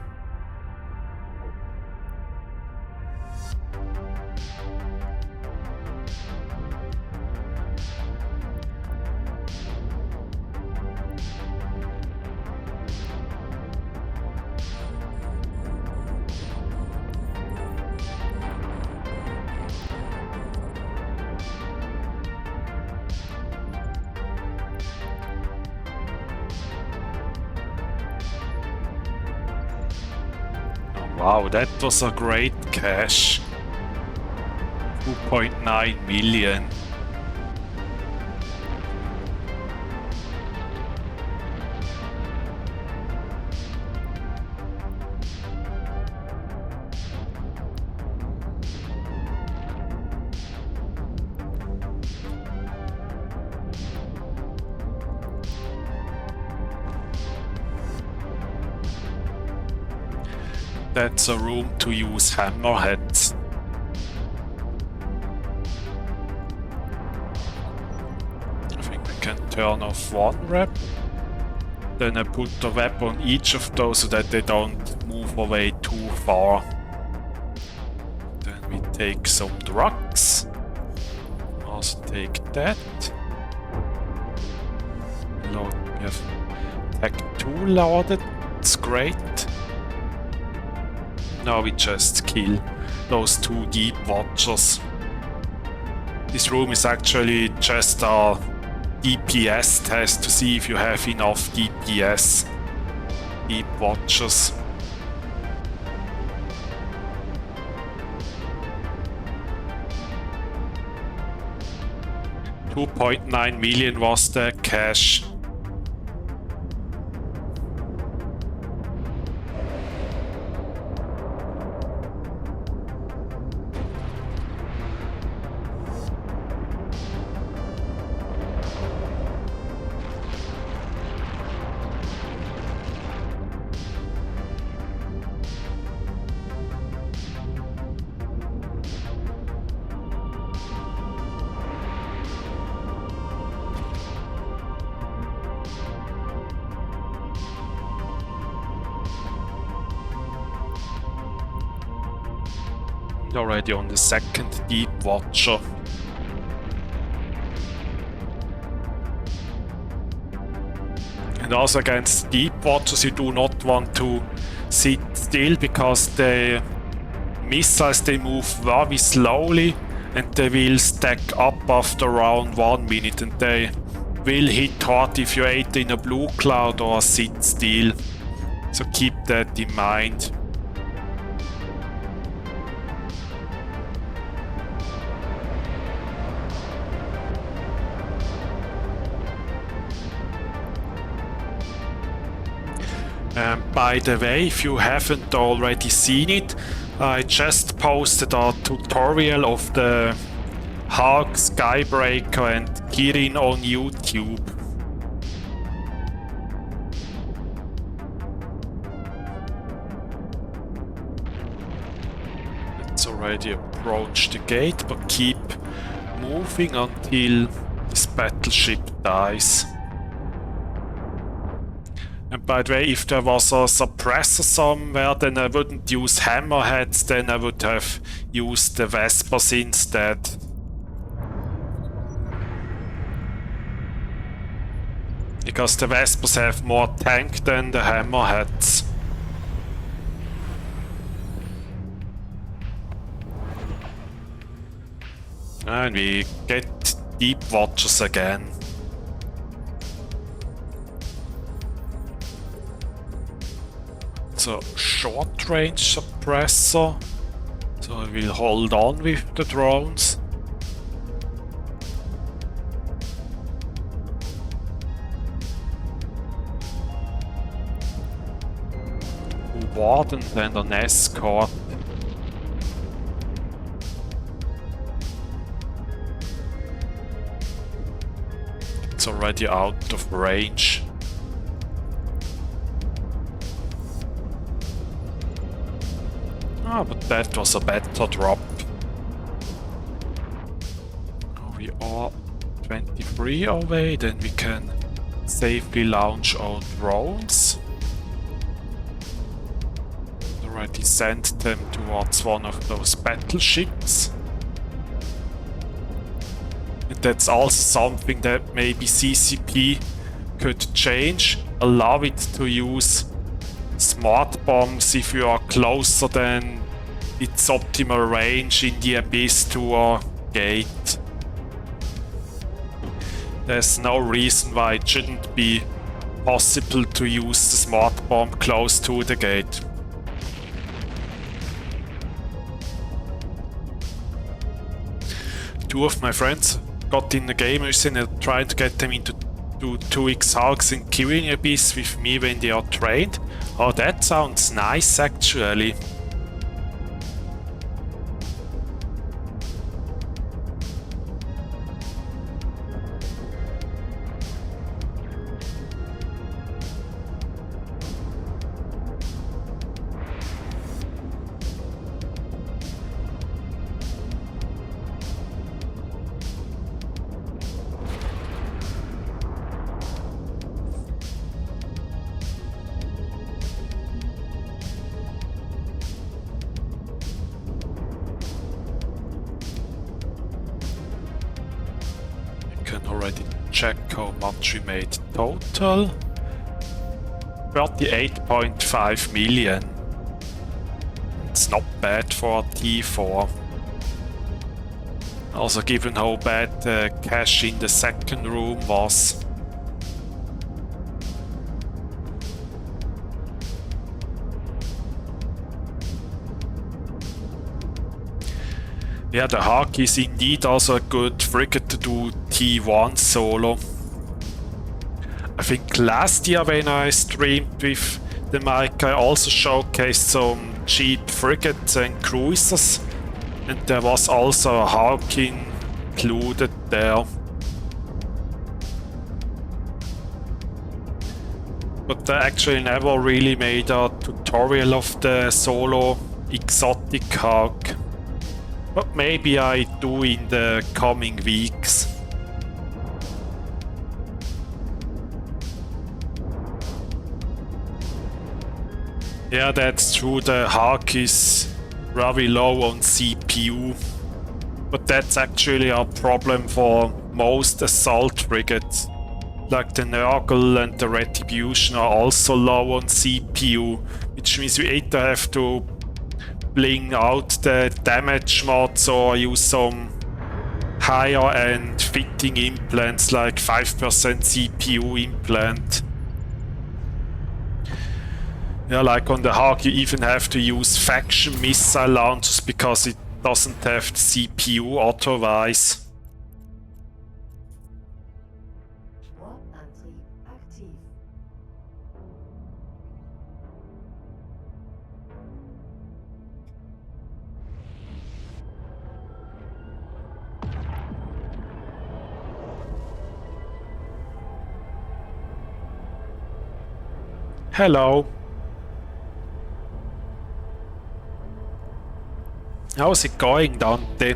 Wow, that was a great cache. 2.9 million. That's a room to use hammerheads. I think we can turn off one wrap. Then I put the web on each of those so that they don't move away too far. Then we take some drugs. Also take that. Load, we have tech 2 loaded. It's great. Now we just kill those 2 deep watchers. This room is actually just a DPS test to see if you have enough DPS. Deep watchers. $2.9 million was the cash. Already on the second deep watcher. And also against deep watchers you do not want to sit still, because the missiles, they move very slowly and they will stack up after around 1 minute, and they will hit hard if you're either in a blue cloud or sit still. So keep that in mind. By the way, if you haven't already seen it, I just posted a tutorial of the Hulk, Skybreaker and Kirin on YouTube. Let's already approach the gate, but keep moving until this battleship dies. And by the way, if there was a suppressor somewhere, then I wouldn't use hammerheads, then I would have used the Vespers instead. Because the Vespers have more tank than the hammerheads. And we get deep watchers again. A short range suppressor, so I will hold on with the drones. Wardens and an escort. It's already out of range. Ah, but that was a better drop. We are 23 away, then we can safely launch our drones. Already sent them towards one of those battleships. And that's also something that maybe CCP could change. Allow it to use smart bombs if you are closer than its optimal range in the abyss to a gate. There's no reason why it shouldn't be possible to use the smart bomb close to the gate. two of my friends got in the game and I tried to get them into 2x hulks and killing Abyss with me when they are trained. Oh, that sounds nice actually. Can already check how much we made total. 38.5 million. It's not bad for T4. Also given how bad the cash in the second room was. Yeah, the Hawk is indeed also a good frigate to do T1 solo. I think last year when I streamed with the mic I also showcased some cheap frigates and cruisers, and there was also a Hawk included there. But I actually never really made a tutorial of the solo exotic Hawk. But maybe I do in the coming weeks. Yeah, that's true, the Hawk is very low on CPU. But that's actually a problem for most assault frigates. Like the Nurgle and the Retribution are also low on CPU, which means we either have to bling out the damage mods or use some higher end fitting implants like 5% CPU implant. Yeah, like on the Hawk you even have to use faction missile launchers because it doesn't have the CPU otherwise. Hello. How's it going, Dante?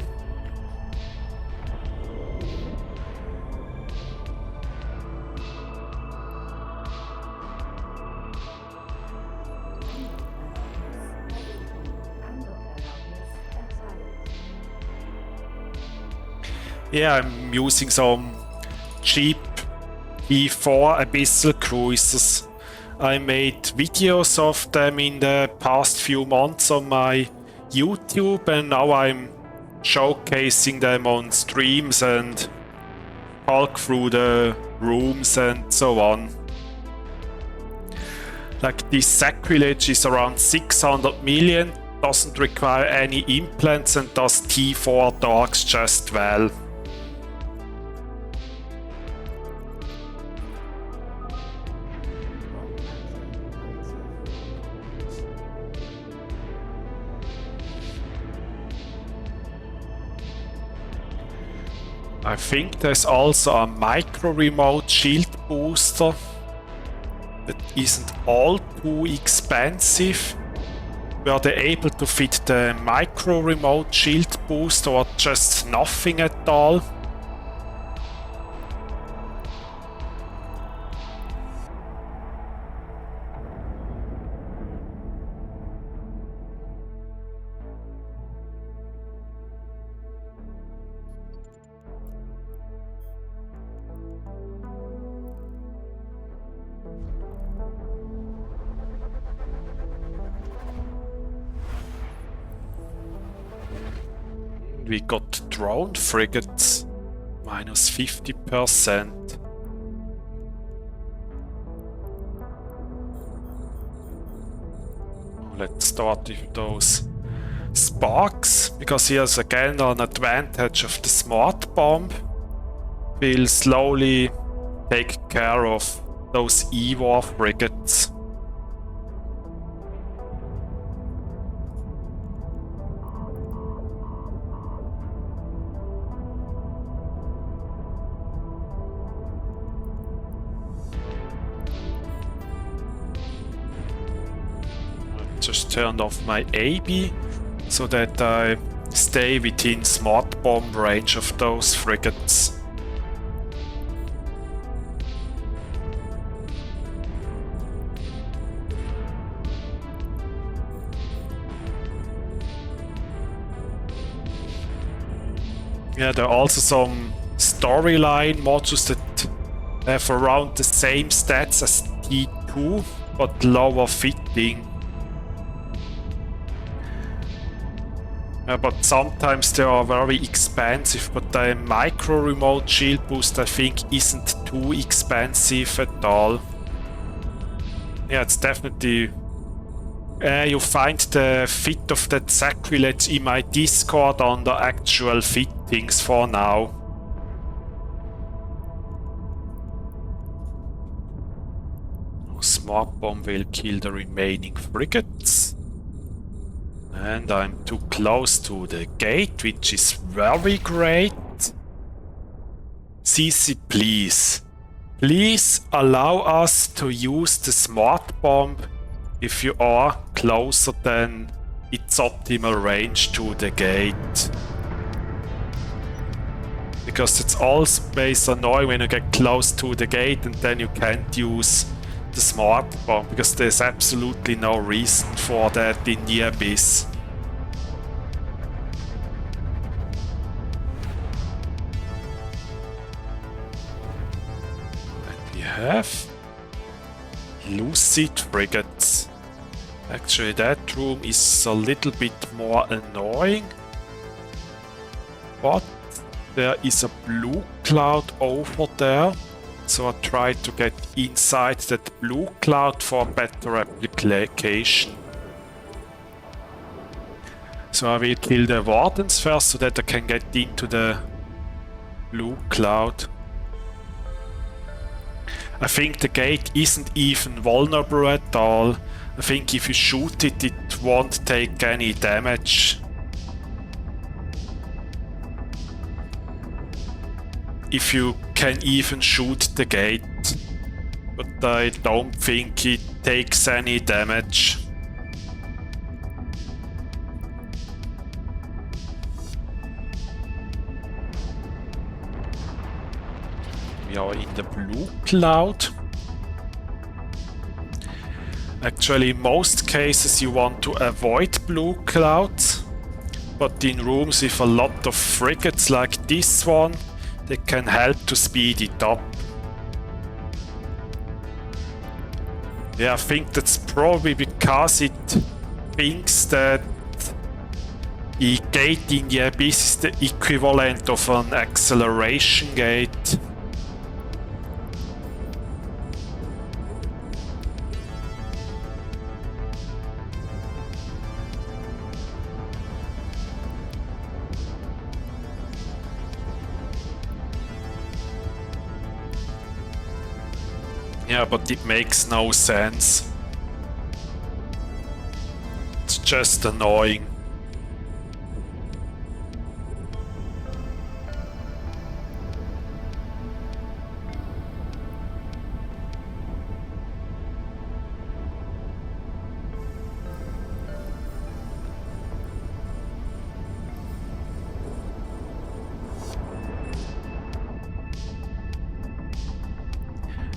Yeah, I'm using some cheap E4 Abyssal cruisers. I made videos of them in the past few months on my YouTube, and now I'm showcasing them on streams and talk through the rooms and so on. Like this Sacrilege is around 600 million, doesn't require any implants and does T4 dogs just well. I think there's also a micro remote shield booster that isn't all too expensive. Were they able to fit the micro remote shield booster or just nothing at all? We got drone frigates, minus 50%. Let's start with those sparks, because he has again an advantage of the smart bomb. Will slowly take care of those E-War frigates. Just turned off my AB so that I stay within smart bomb range of those frigates. Yeah, there are also some storyline modules that have around the same stats as T2 but lower fitting. But sometimes they are very expensive, but the micro remote shield boost I think isn't too expensive at all. Yeah, it's definitely... you find the fit of that Sacrilege in my Discord under actual fittings for now. Smart bomb will kill the remaining frigates. And I'm too close to the gate, which is very great. CC, please. Please allow us to use the smart bomb if you are closer than its optimal range to the gate. Because it's always annoying when you get close to the gate and then you can't use the smart bomb, because there's absolutely no reason for that in the Abyss. And we have Lucid frigates. Actually, that room is a little bit more annoying, but there is a blue cloud over there. So I try to get inside that blue cloud for better application. So I will kill the wardens first so that I can get into the blue cloud. I think the gate isn't even vulnerable at all. I think if you shoot it, it won't take any damage. If you can even shoot the gate, but I don't think it takes any damage. We are in the blue cloud. Actually, in most cases you want to avoid blue clouds, but in rooms with a lot of frigates like this one, they can help to speed it up. Yeah, I think that's probably because it thinks that the gate in the Abyss is the equivalent of an acceleration gate. Yeah, but it makes no sense. It's just annoying.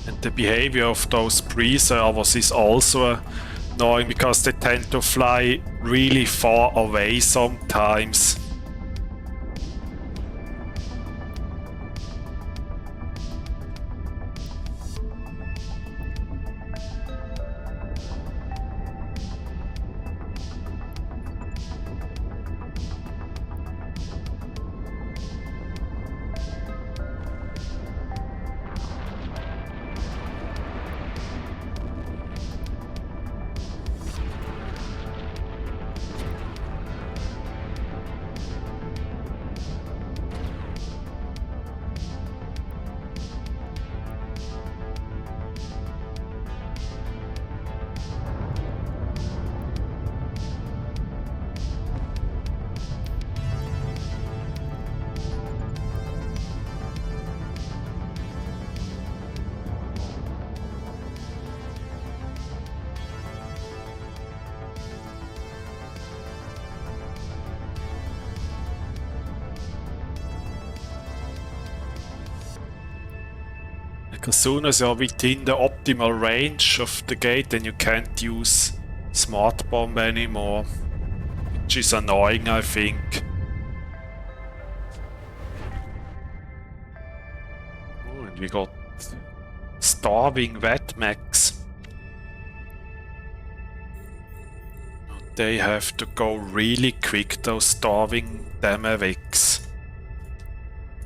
And the behavior of those pre-servers is also annoying because they tend to fly really far away sometimes. Like as soon as you're within the optimal range of the gate, then you can't use smart bomb anymore, which is annoying, I think. Oh, and we got starving Wetmax. They have to go really quick, those starving Damavics.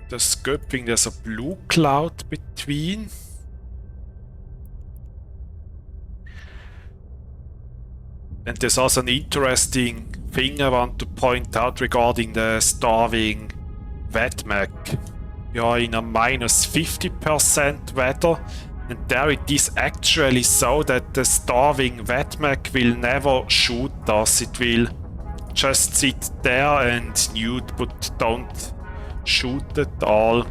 The scoping, there's a blue cloud between. And there's also an interesting thing I want to point out regarding the starving Wetmac. We are in a minus 50% weather, and there it is actually so that the starving Wetmac will never shoot us. It will just sit there and nude, but don't shoot at all.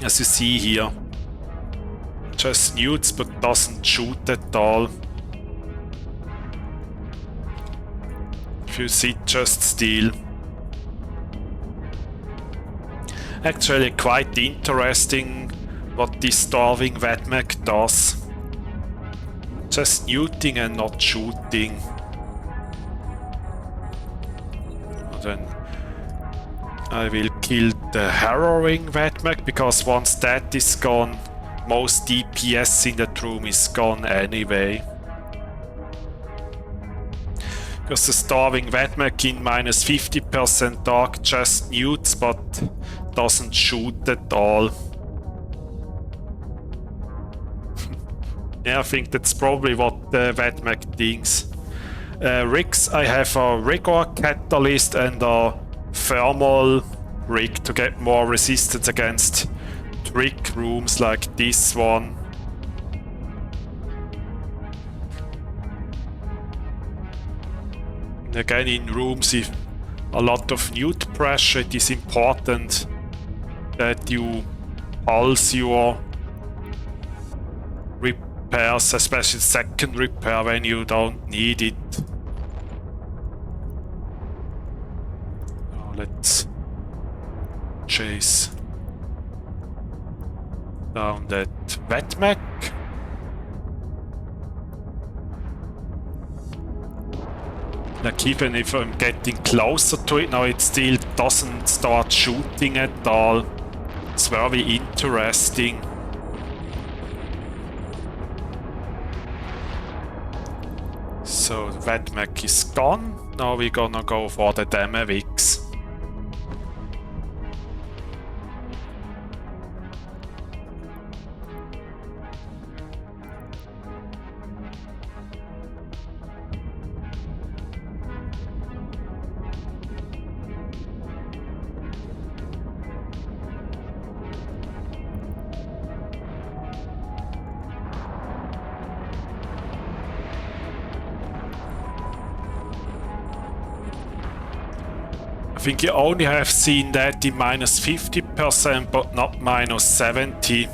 As you see here, just nudes but doesn't shoot at all. If you sit just still. Actually quite interesting what this starving Wetmac does. Just nuding and not shooting. And then I will kill the harrowing Wetmac, because once that is gone, most DPS in that room is gone anyway. Because the starving Wetmac in minus 50% dark just nudes but doesn't shoot at all. Yeah, I think that's probably what the Wetmac thinks. Rigs, I have a rigor catalyst and a thermal rig to get more resistance against trick rooms like this one. Again, in rooms with a lot of nude pressure, it is important that you pulse your repairs, especially second repair when you don't need it. Oh, let's chase down that Wetmac. Like even if I'm getting closer to it now, it still doesn't start shooting at all. It's very interesting. So the Wetmac is gone. Now we're gonna go for the Damavics. I think you only have seen that in minus 50%, but not minus 70.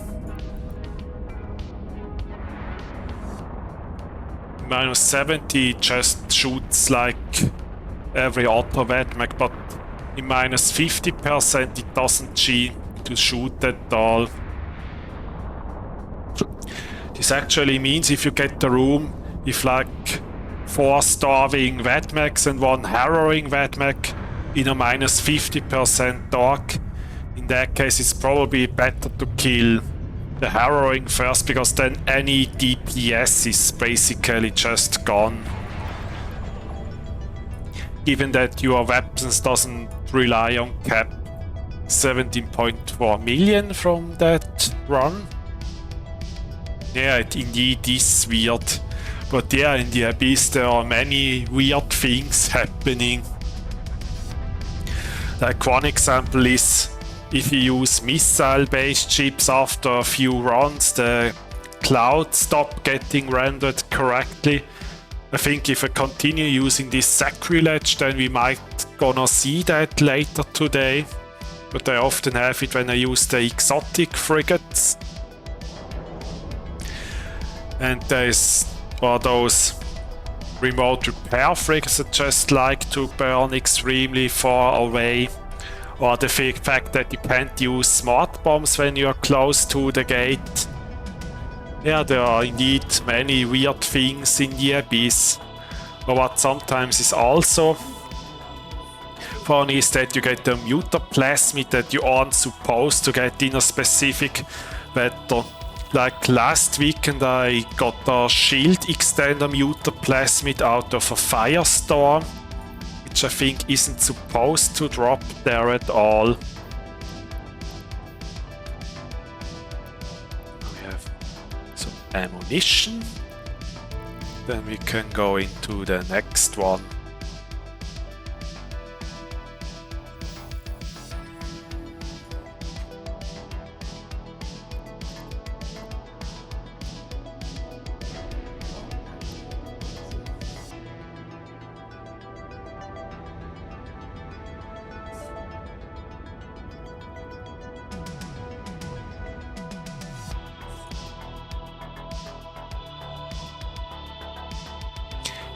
Minus 70 just shoots like every other Wetmac, but in minus 50% it doesn't seem to shoot at all. This actually means if you get the room with like 4 starving Wetmacs and 1 harrowing Wetmac in a minus 50% dark, in that case it's probably better to kill the harrowing first, because then any DPS is basically just gone. Given that your weapons doesn't rely on cap. 17.4 million from that run. Yeah, it indeed is weird. But yeah, in the Abyss there are many weird things happening. Like one example is, if you use missile-based chips after a few runs, the clouds stop getting rendered correctly. I think if I continue using this Sacrilege, then we might gonna see that later today. But I often have it when I use the exotic frigates. And there's those remote repair frigates that just like to burn extremely far away. Or the fact that you can't use smart bombs when you're close to the gate. Yeah, there are indeed many weird things in the Abyss. But what sometimes is also funny is that you get the mutaplasmid that you aren't supposed to get in a specific weather. Like last weekend I got a shield extender mutaplasmid out of a firestorm, which I think isn't supposed to drop there at all. We have some ammunition. Then we can go into the next one.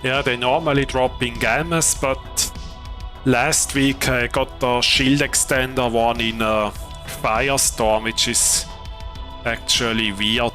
Yeah, they normally drop Ingames, but last week I got the shield extender one in a firestorm, which is actually weird.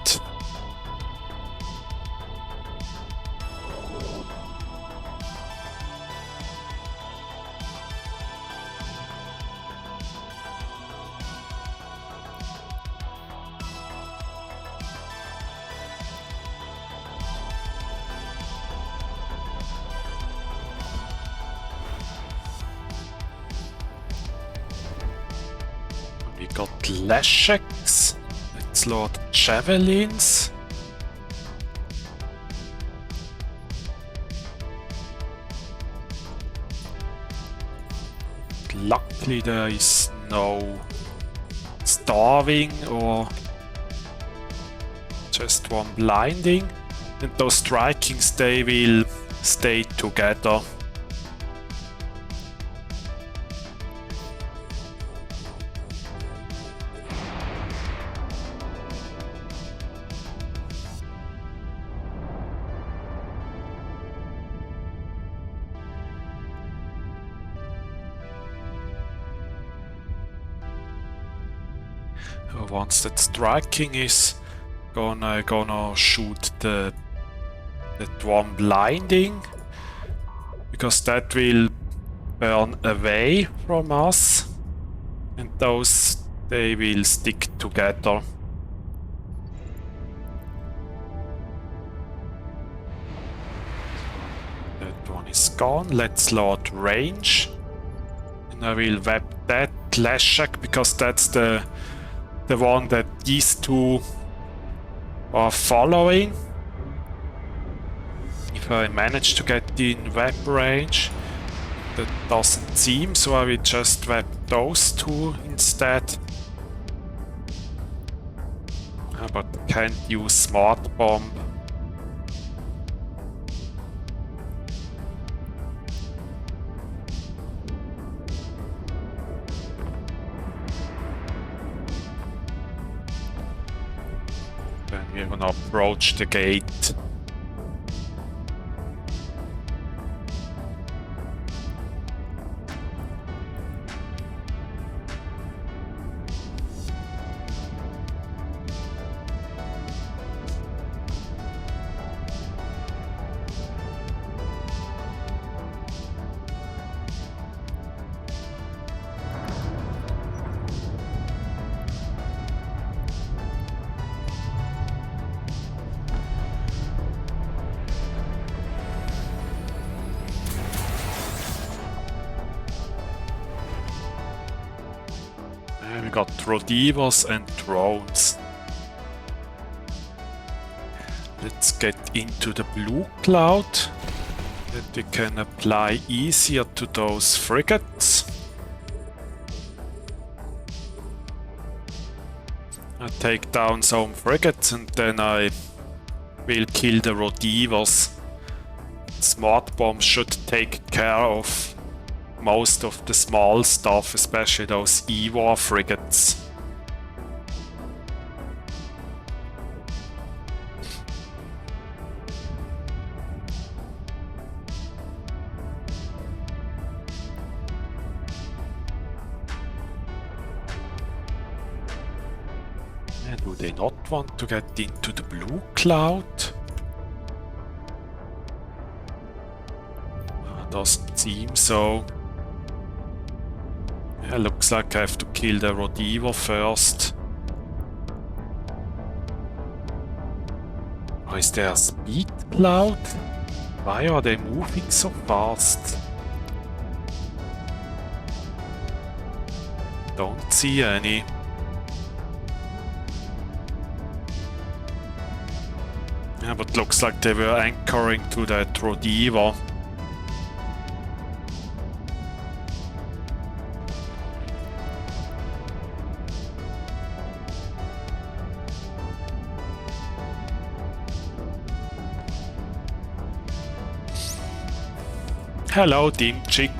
We got Lesheks. Let's load javelins. Luckily there is no starving or just one blinding. And those strikings, they will stay together. Once that striking is gonna shoot that one blinding, because that will burn away from us, and those, they will stick together. That one is gone. Let's load range, and I will web that Leshek because that's the one that these two are following. If I manage to get in web range, that doesn't seem, so I will just web those two instead. But I can't use smart bomb. Then we're gonna approach the gate. We got Rodivos and drones. Let's get into the blue cloud, that we can apply easier to those frigates. I take down some frigates and then I will kill the Rodivos. Smart bombs should take care of most of the small stuff, especially those E-War frigates. Do they not want to get into the blue cloud? Doesn't seem so. Yeah, looks like I have to kill the Rodivo first. Oh, is there a speed cloud? Why are they moving so fast? Don't see any. Yeah, but looks like they were anchoring to that Rodivo. Hello, Team Chick.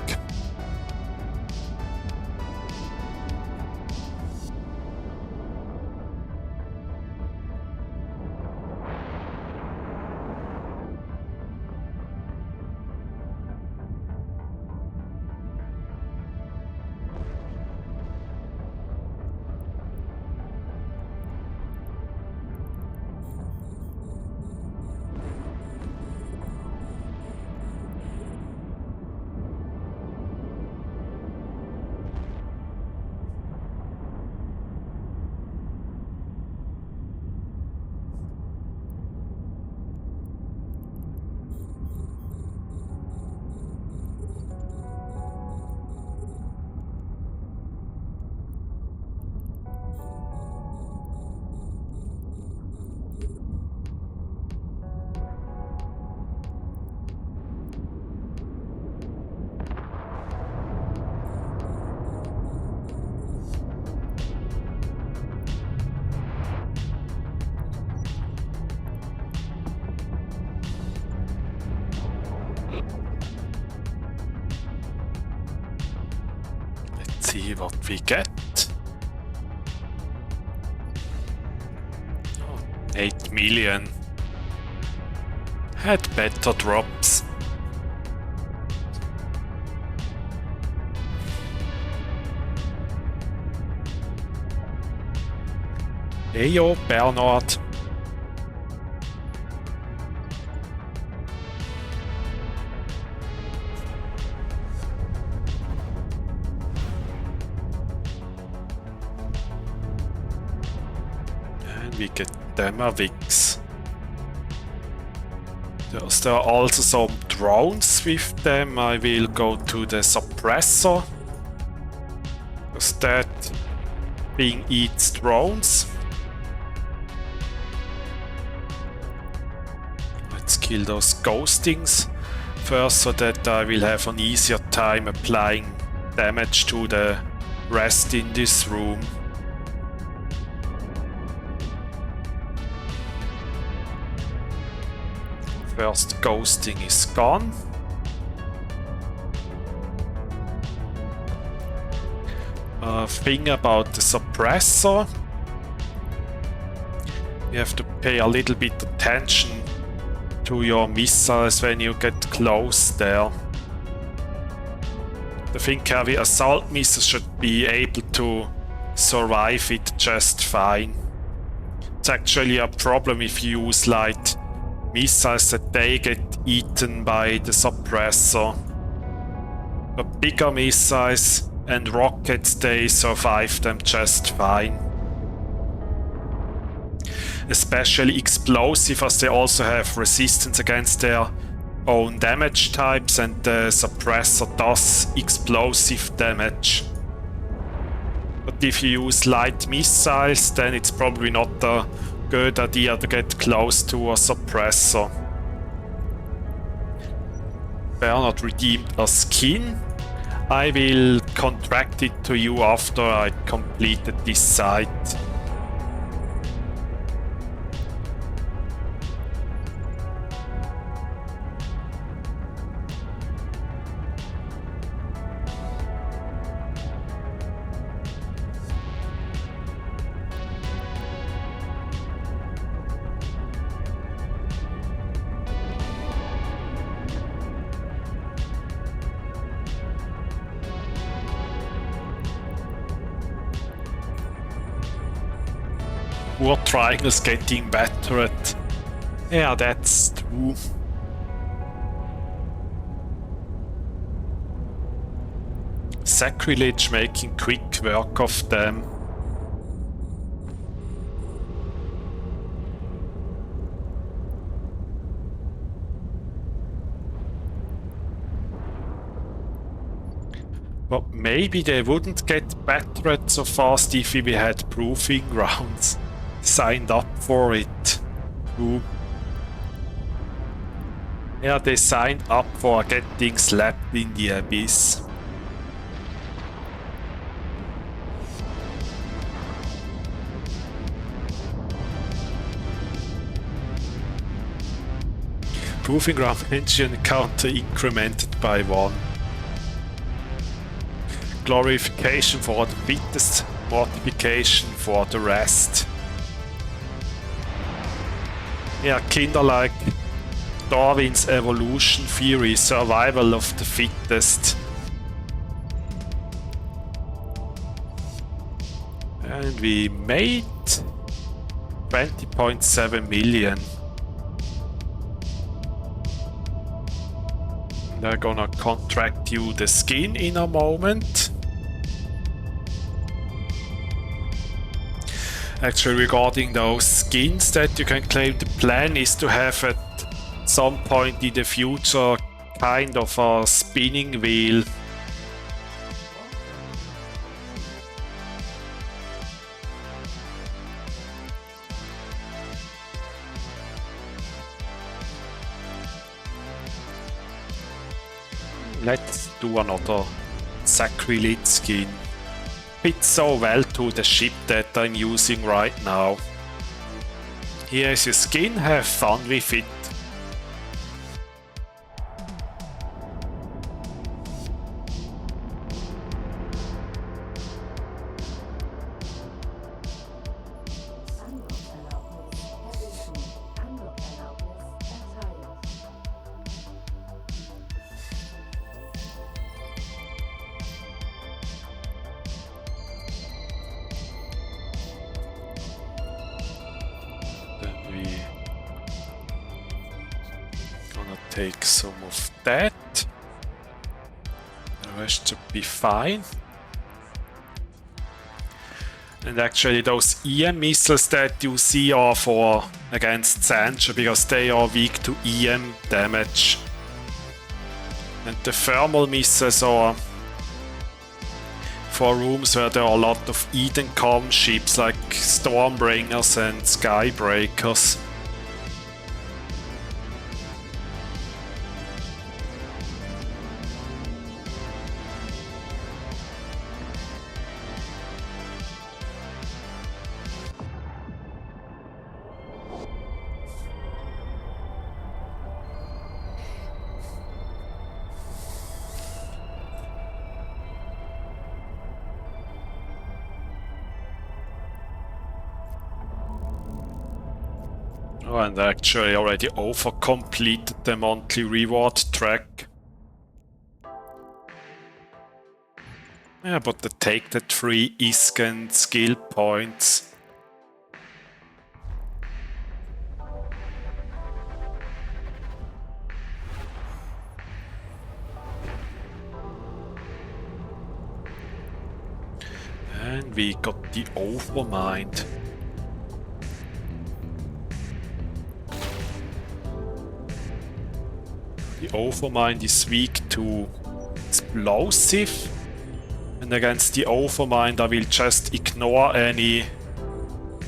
See what we get. Oh, 8 million. Had better drops. Hey yo, Bernard. We get Demavix. There are also some drones with them. I will go to the suppressor. Because that thing eats drones. Let's kill those ghostings first so that I will have an easier time applying damage to the rest in this room. First ghosting is gone. Thing about the suppressor. You have to pay a little bit attention to your missiles when you get close there. I think heavy assault missiles should be able to survive it just fine. It's actually a problem if you use light missiles that they get eaten by the suppressor. But bigger missiles and rockets, they survive them just fine. Especially explosive, as they also have resistance against their own damage types, and the suppressor does explosive damage. But if you use light missiles, then it's probably not a good idea to get close to a suppressor. Bernard redeemed a skin. I will contract it to you after I completed this site. poor triangles getting battered. Yeah, that's true. Sacrilege making quick work of them. But maybe they wouldn't get battered so fast if we had Proving Grounds signed up for it. Ooh. Yeah, they signed up for getting slapped in the abyss. Proving Ground engine counter incremented by 1. Glorification for the fittest, mortification for the rest. Yeah, kinda like Darwin's evolution theory, survival of the fittest. And we made 20.7 million. They're gonna contract you the skin in a moment. Actually, regarding those skins that you can claim, the plan is to have at some point in the future kind of a spinning wheel. Let's do another Sacrilege skin. Fits so well to the ship that I'm using right now. Here's your skin, have fun with it. Take some of that. The rest should be fine. And actually those EM missiles that you see are for against Sancho because they are weak to EM damage. And the thermal missiles are for rooms where there are a lot of Edencom ships like Stormbringers and Skybreakers. Oh, and I actually already over-completed the monthly reward track. Yeah, but to take the 3 Iskan skill points. And we got the Overmind. The Overmind is weak to explosive, and against the Overmind I will just ignore any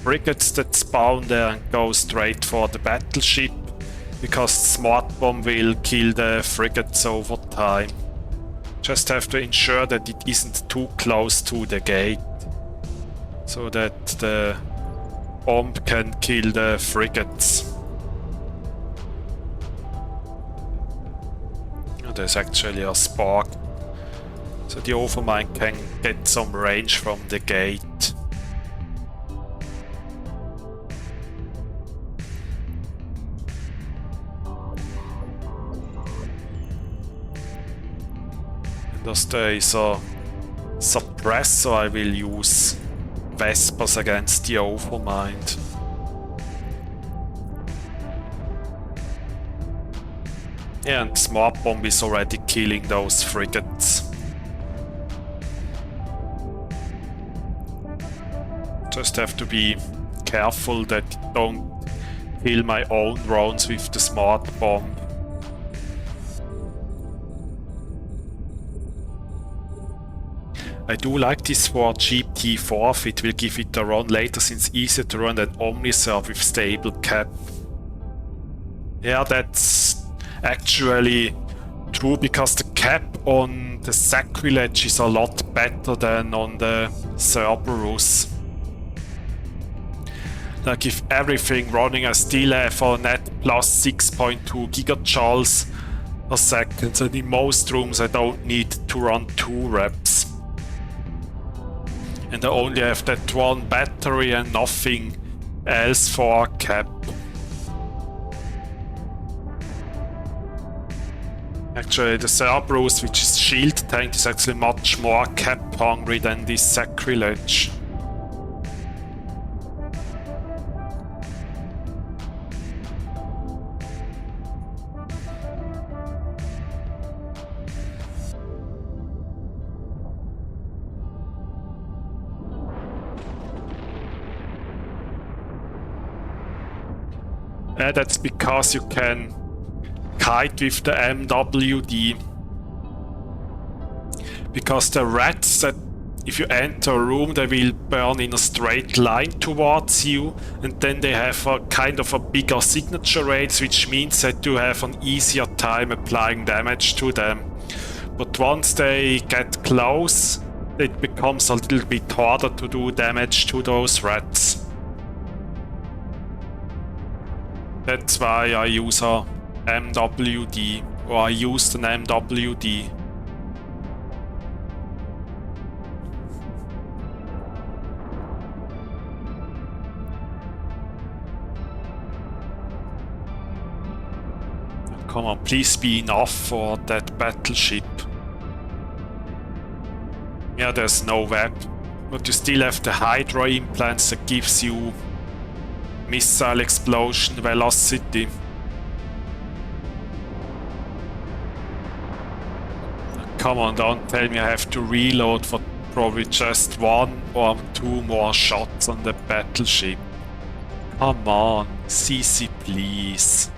frigates that spawn there and go straight for the battleship, because Smart Bomb will kill the frigates over time. Just have to ensure that it isn't too close to the gate, so that the bomb can kill the frigates. There's actually a spark, so the Overmind can get some range from the gate. And there is a suppressor I will use Vespers against the Overmind. Yeah, and Smart Bomb is already killing those frigates. Just have to be careful that you don't kill my own drones with the Smart Bomb. I do like this for GT4, it will give it a run later since it's easier to run than Omniserve with stable cap. Yeah, that's actually true, because the cap on the Sacrilege is a lot better than on the Cerberus. Like, if everything running, I still have a net plus 6.2 gigajoules a second, and in most rooms I don't need to run 2 reps. And I only have that one battery and nothing else for cap. Actually, the Cerberus, which is shield tank, is actually much more cap hungry than this Sacrilege. That's because you can kite with the MWD. Because the rats, that if you enter a room, they will burn in a straight line towards you, and then they have a kind of a bigger signature rate, which means that you have an easier time applying damage to them. But once they get close, it becomes a little bit harder to do damage to those rats. That's why I use a MWD, or I used an MWD. Come on, please be enough for that battleship. Yeah, there's no web, but you still have the Hydra implants that gives you missile explosion velocity. Come on, don't tell me I have to reload for probably just 1 or 2 more shots on the battleship. Come on, CC please.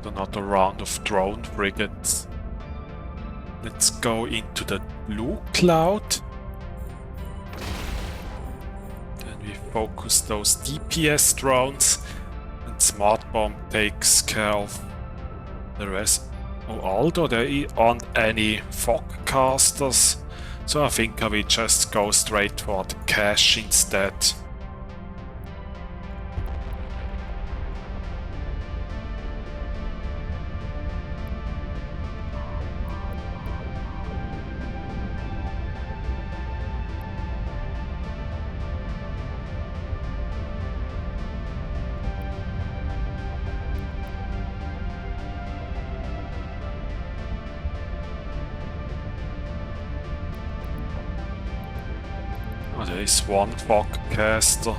Another round of drone frigates. Let's go into the blue cloud. And we focus those DPS drones, and Smart Bomb takes care of the rest. Oh, although there aren't any fog casters, so I think I will just go straight for the cache instead. There is one fog caster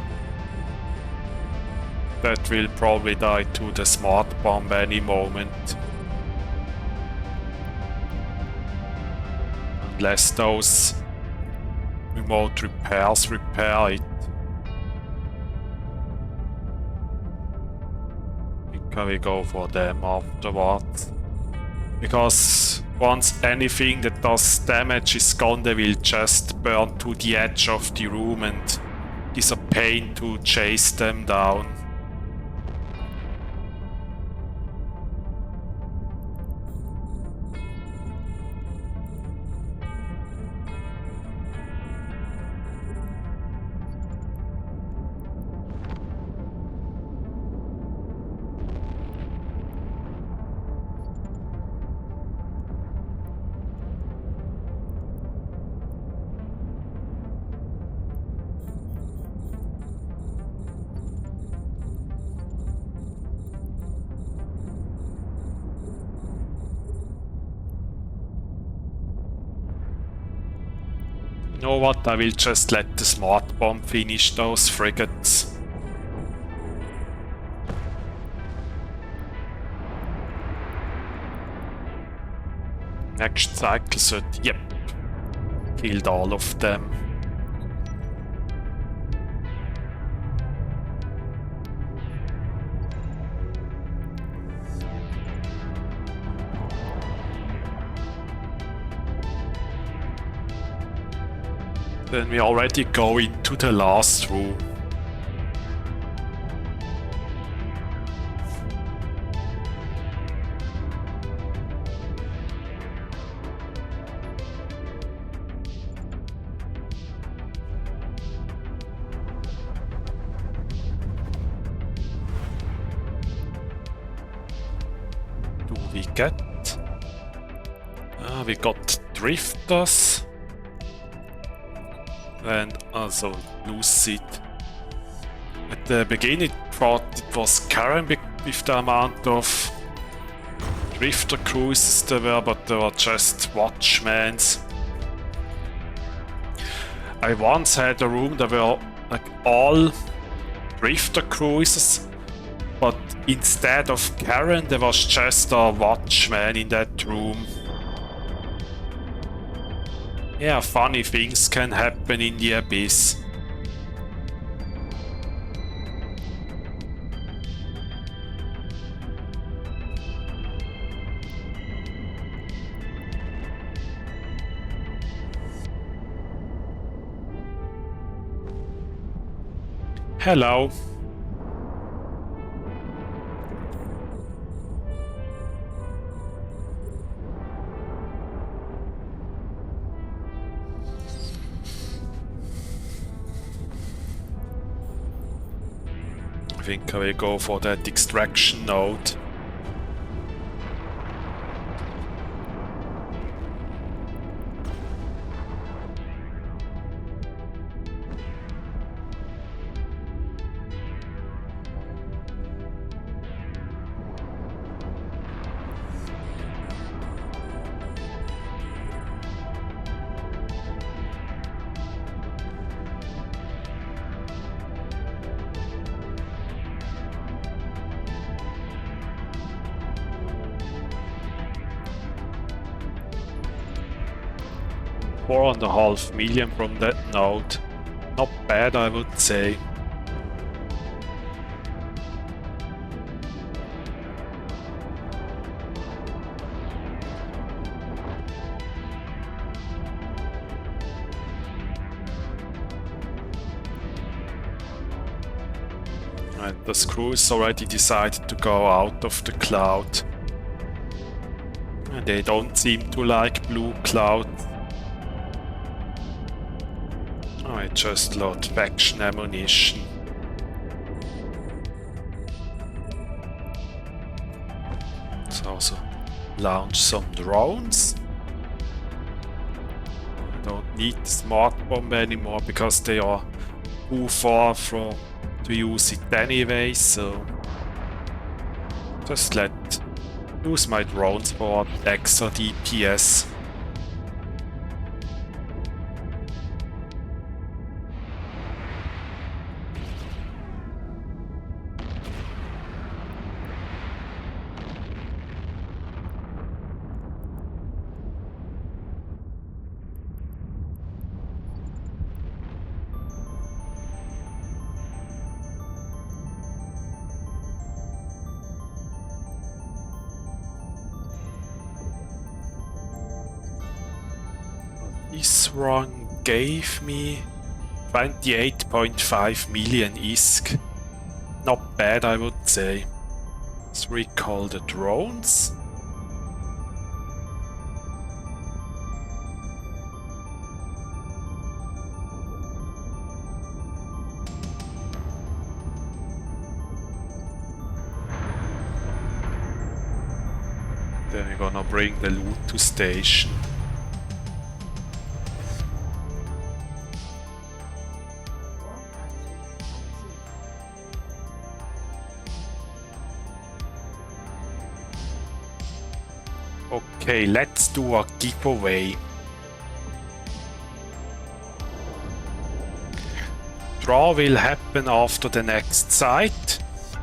that will probably die to the Smart Bomb any moment. Unless those remote repairs repair it. I think I will go for them afterwards. Because once anything that does damage is gone, they will just burn to the edge of the room, and it's a pain to chase them down. know what, I will just let the smart bomb finish those frigates. Next cycle should, yep, killed all of them. Then we already go into the last room. Do we get? We got drifters. And also Lucid. At the beginning I thought it was Karen with the amount of drifter cruises there were, but they were just watchmans. I once had a room that were like all drifter cruises, but instead of Karen there was just a watchman in that room. Yeah, funny things can happen in the Abyss. Hello. I think I will go for that extraction node. $4.5 million from that node. Not bad, I would say. And the screws already decided to go out of the cloud. And they don't seem to like blue cloud. I just load faction ammunition. Let's also launch some drones. I don't need the smart bomb anymore because they are too far from to use it anyway, so just use my drones for extra DPS. This run gave me 28.5 million ISK. Not bad, I would say. Let's recall the drones. Then we're gonna bring the loot to station. Okay, let's do a giveaway. draw will happen after the next site.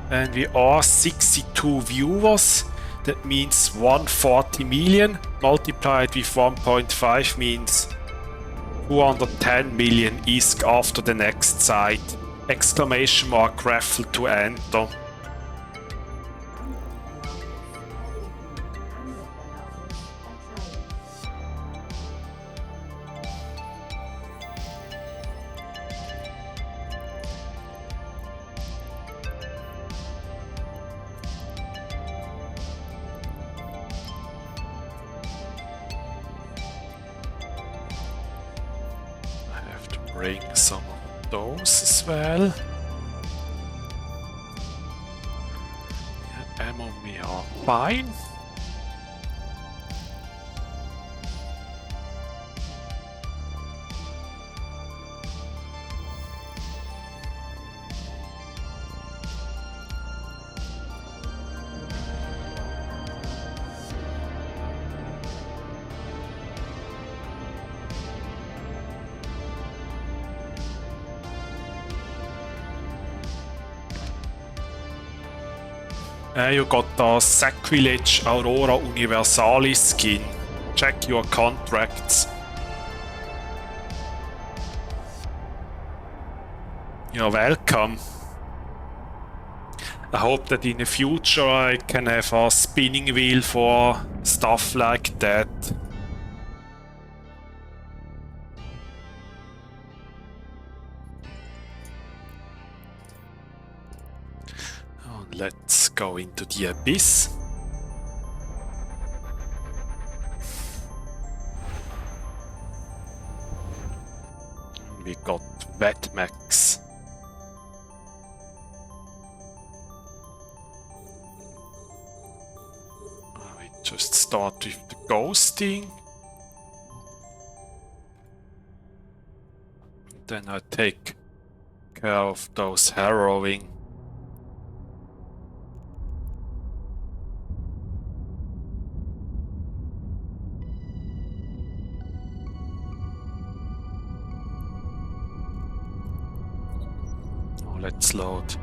And we are 62 viewers. That means 140 million multiplied with 1.5 means 210 million is after the next site. Exclamation mark raffle to enter. Bring some of those as well. Yeah, ammo we are fine. You got the Sacrilege Aurora Universalis skin. Check your contracts. You're welcome. I hope that in the future I can have a spinning wheel for stuff like that. Let's go into the Abyss. We got Wetmax. We just start with the ghosting. Then I take care of those harrowing. Let's load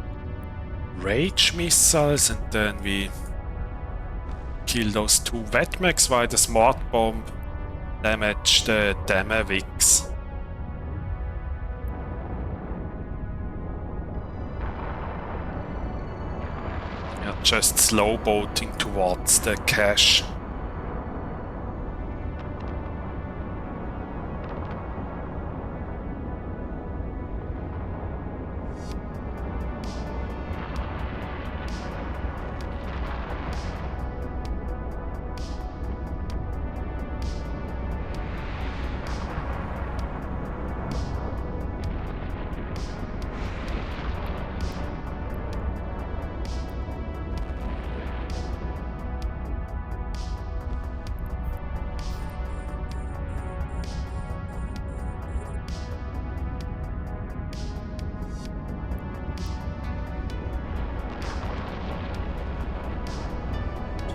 rage missiles and then we kill those two Wetmax while the smart bomb damage the Damavix. We are just slow boating towards the cache.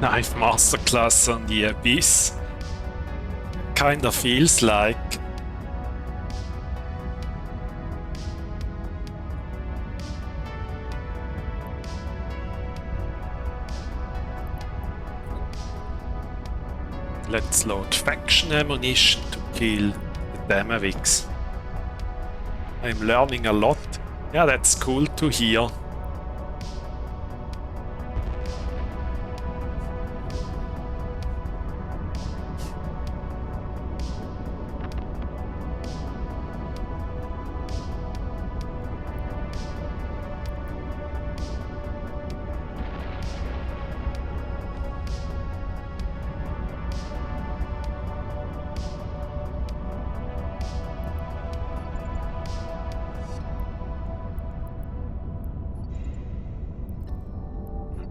Knife masterclass on the Abyss. Kinda feels like. Let's load faction ammunition to kill the Damavix. I'm learning a lot. Yeah, that's cool to hear.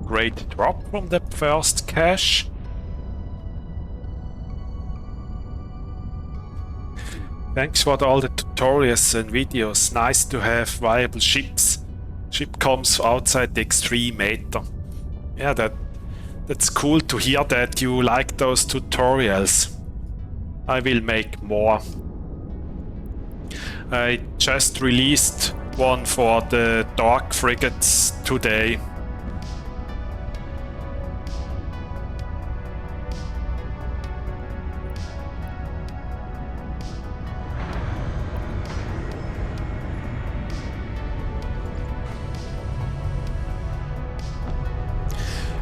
Great drop from the first cache. Thanks for all the tutorials and videos. Nice to have viable ships. Ship comes outside the extreme meta. Yeah, that's cool to hear that you like those tutorials. I will make more. I just released one for the Dark Frigates today.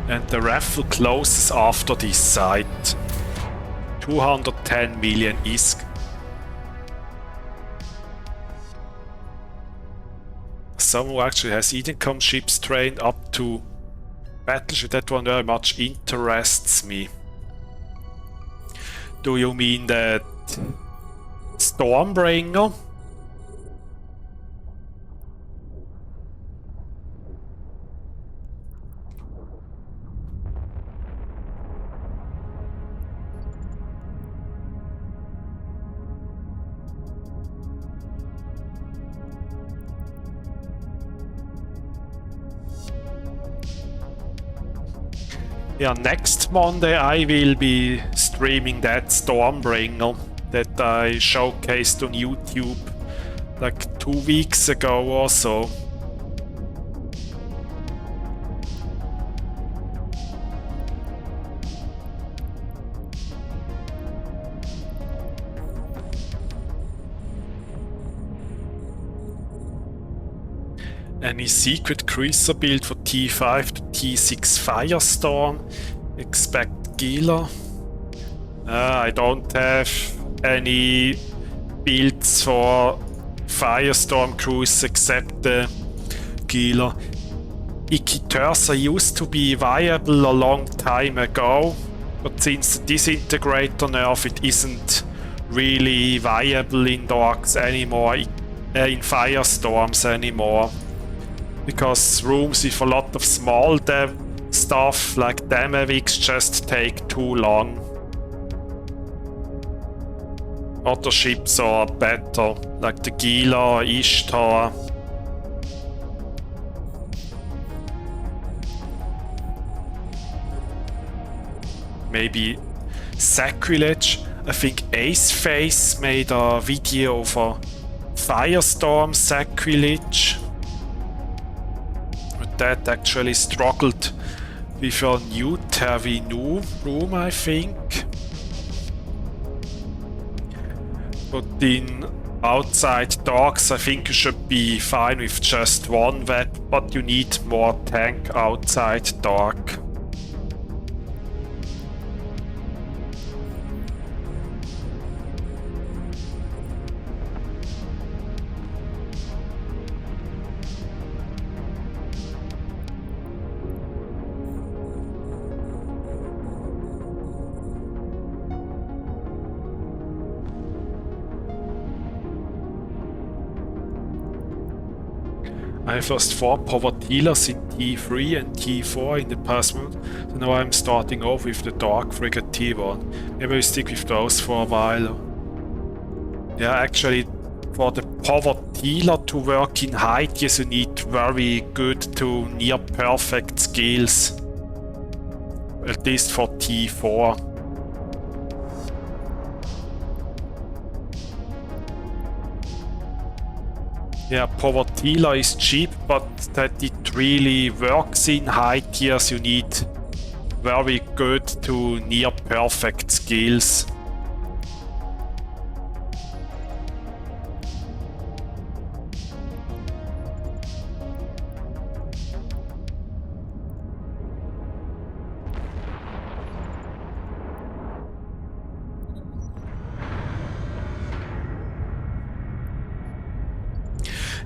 And the raffle closes after this site. 210 million ISK. Someone actually has Ingame ships trained up to battleship. That one very much interests me. Do you mean that Stormbringer? Yeah, next Monday I will be streaming that Stormbringer that I showcased on YouTube like 2 weeks ago or so. Any secret cruiser build for T5 to T6 Firestorm? Expect Gila. I don't have any builds for Firestorm cruise except the Gila. Ikitursa used to be viable a long time ago, but since the disintegrator nerf it isn't really viable in darks anymore, in Firestorms anymore. Because rooms with a lot of small stuff like Damavix just take too long. Other ships are better, like the Gila, Ishtar. Maybe Sacrilege. I think Aceface made a video for Firestorm Sacrilege. That actually struggled with a new Tervinu room, I think. But in outside darks, I think you should be fine with just one vet, but you need more tank outside dark. I have lost 4 power dealers in T3 and T4 in the past month, so now I'm starting off with the Dark Frigate T1. Maybe I'll stick with those for a while. Yeah, actually, for the power dealer to work in height, yes, you need very good to near perfect skills. At least for T4. Yeah, power dealer is cheap, but that it really works in high tiers, you need very good to near perfect skills.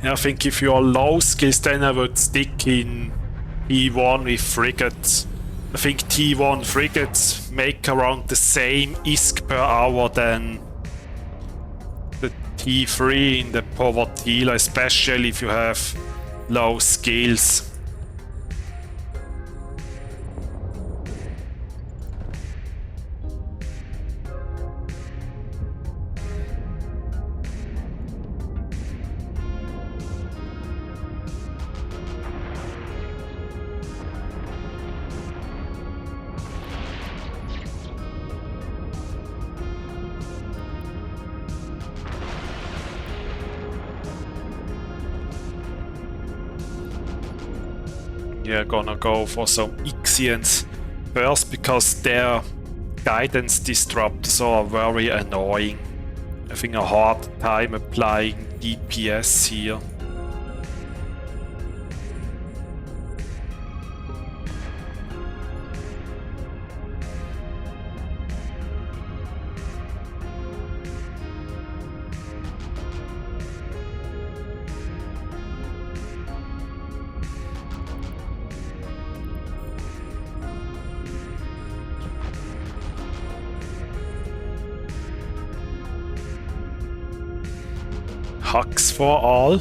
I think if you're low skills, then I would stick in T1 with frigates. I think T1 frigates make around the same ISK per hour than the T3 in the power dealer, especially if you have low skills. You're gonna go for some Ixians first because their guidance disruptors are very annoying. Having a hard time applying DPS here. Hugs for all.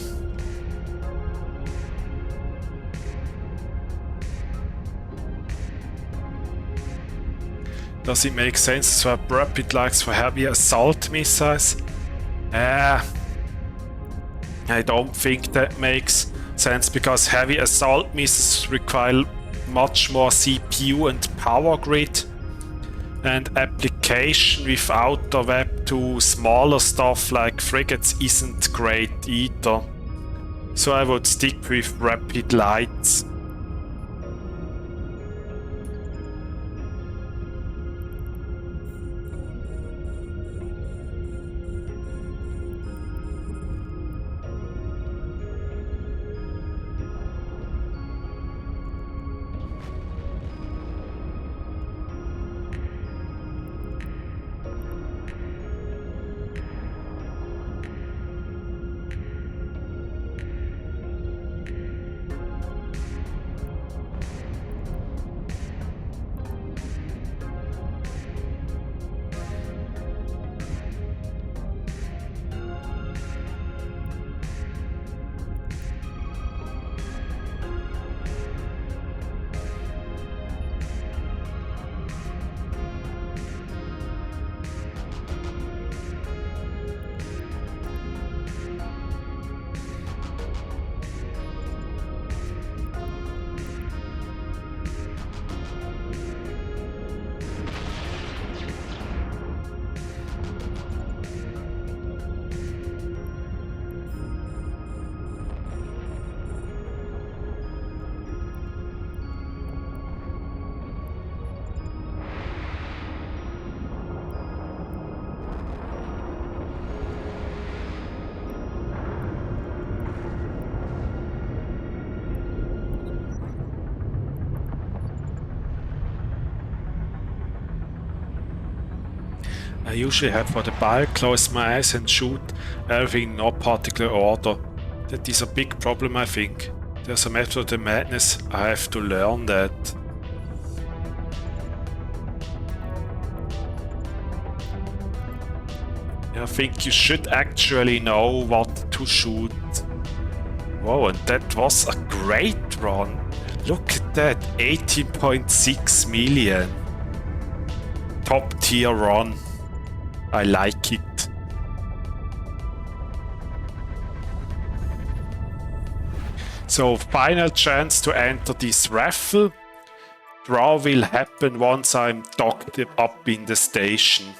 Does it make sense to swap rapid likes for heavy assault missiles? I don't think that makes sense because heavy assault missiles require much more CPU and power grid, and application without the web to smaller stuff like frigates isn't great either. So I would stick with rapid lights. I usually have for the bulk close my eyes and shoot everything in no particular order. That is a big problem, I think. There's a method of the madness, I have to learn that. I think you should actually know what to shoot. Wow, and that was a great run. Look at that, 18.6 million. Top tier run. I like it. So final chance to enter this raffle. Draw will happen once I'm docked up in the station.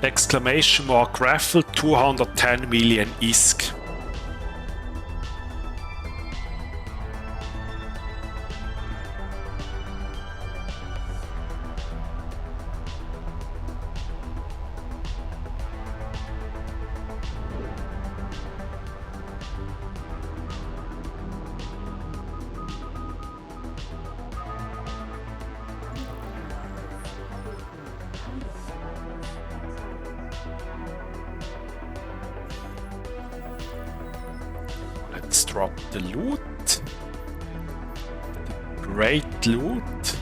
Exclamation mark raffle 210 million ISK. Let's drop the loot. The great loot.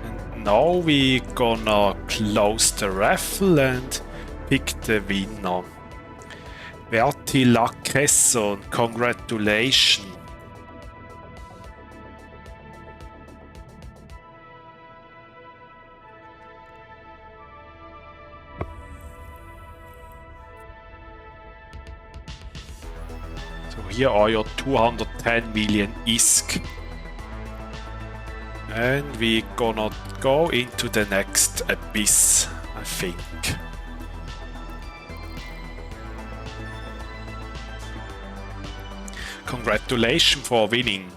And now we're gonna close the raffle and pick the winner. Berti Lacresson, congratulations. Here are your 210 million ISK. And we're gonna go into the next abyss, I think. Congratulations for winning.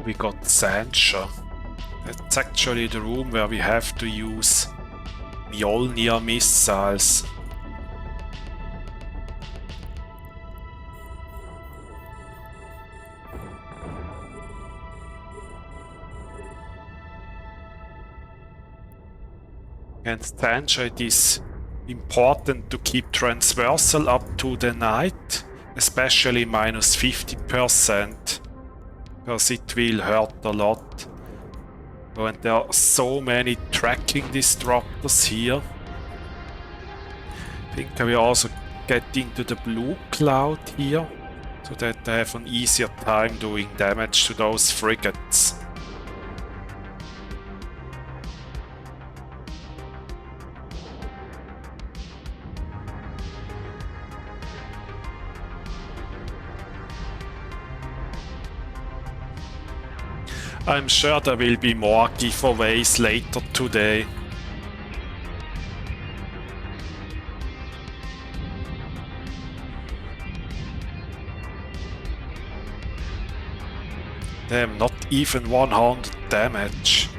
We got Sancha. That's actually the room where we have to use Mjolnir missiles. Against Sancha it is important to keep transversal up to the knight, especially minus 50%. Because it will hurt a lot. Oh, and there are so many tracking disruptors here. I think I will also get into the blue cloud here, so that I have an easier time doing damage to those frigates. I'm sure there will be more giveaways later today. Damn, not even 100 damage.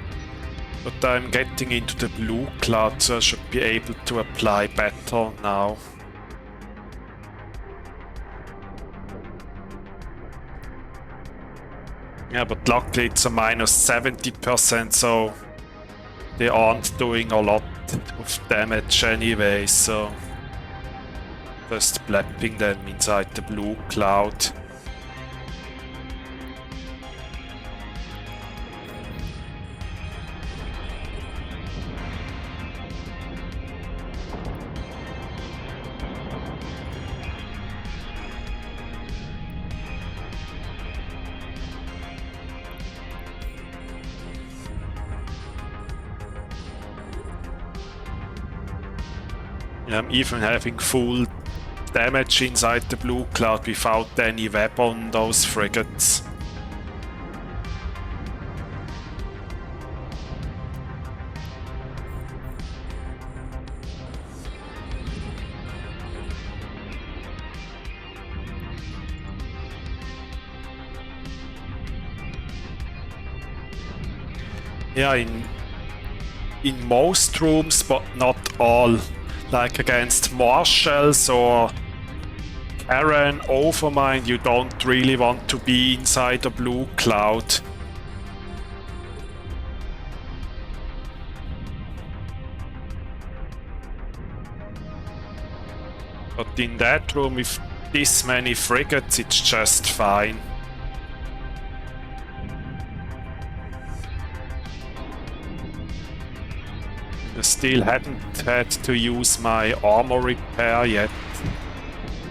But I'm getting into the blue cloud, so I should be able to apply better now. Yeah, but luckily it's a minus 70%, so they aren't doing a lot of damage anyway, so just blapping them inside the blue cloud. I'm even having full damage inside the blue cloud without any web on those frigates. Yeah, in most rooms, but not all. Like against marshals or Karen Overmind, you don't really want to be inside a blue cloud. But in that room with this many frigates, it's just fine. I still hadn't had to use my armor repair yet.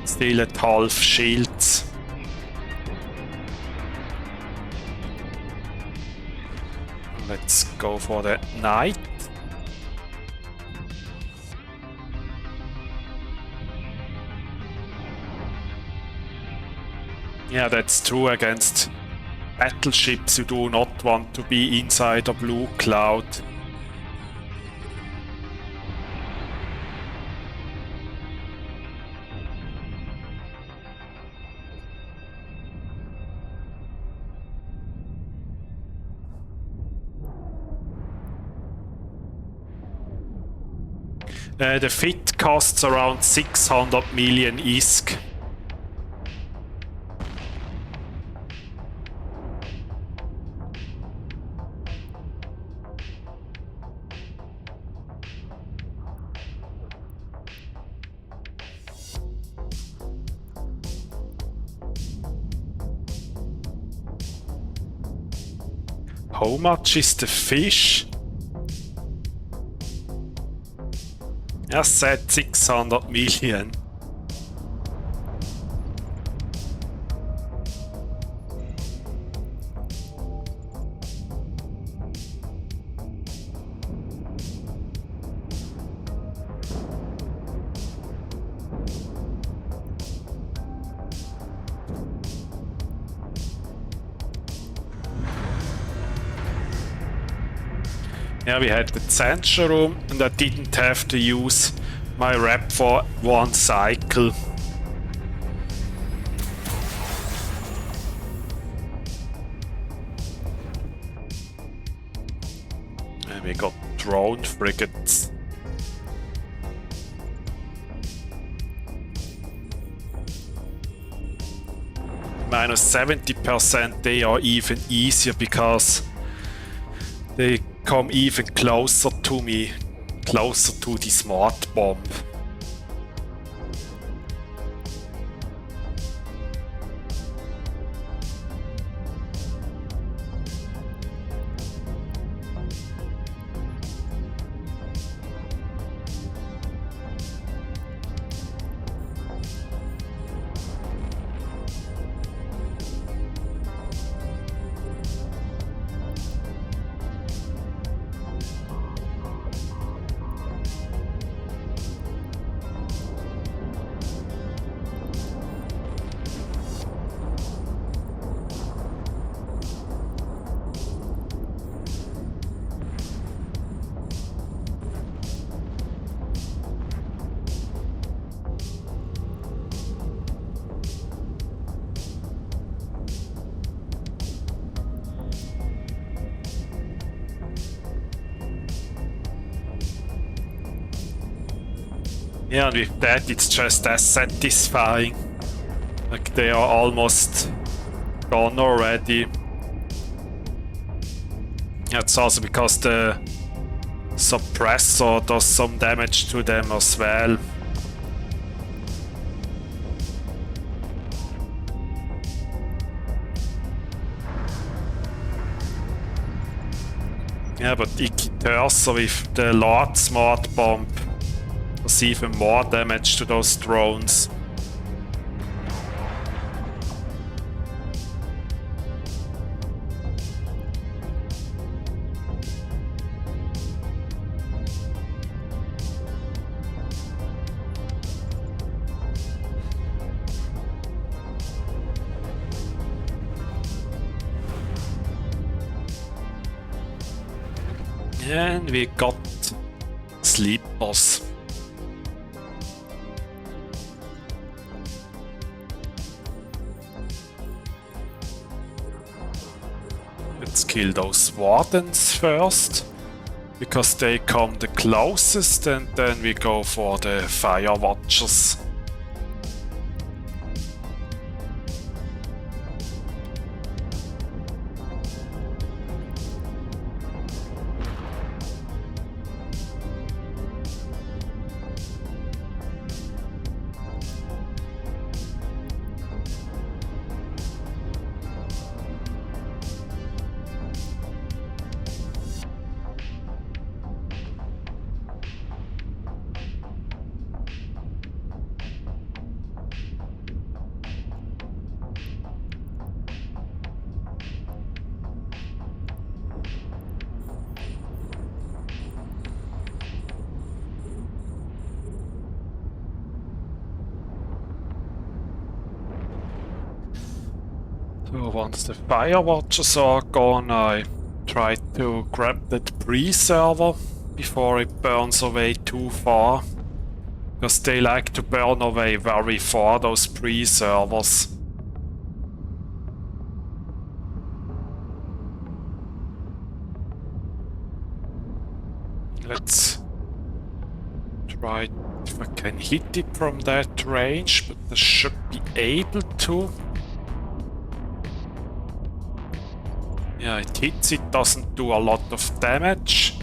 Still at half shields. Let's go for the knight. Yeah, that's true. Against battleships you do not want to be inside a blue cloud. The fit costs around 600 million ISK. How much is the fish? I said 600 million. Yeah, we had the censure room and I didn't have to use my rep for one cycle. And we got drone frigates. Minus 70%, they are even easier because they come even closer to me, closer to the smart bomb. Yeah, and with that it's just as satisfying. Like they are almost gone already. That's also because the suppressor does some damage to them as well. Yeah, but Ikitursa with the large smart bomb does even more damage to those drones. And we got sleepers. Let's kill those wardens first, because they come the closest, and then we go for the fire watchers. So once the fire watchers are gone, I try to grab that pre-server before it burns away too far. Because they like to burn away very far, those pre-servers. Let's try if I can hit it from that range, but I should be able to. Yeah, it hits, it doesn't do a lot of damage.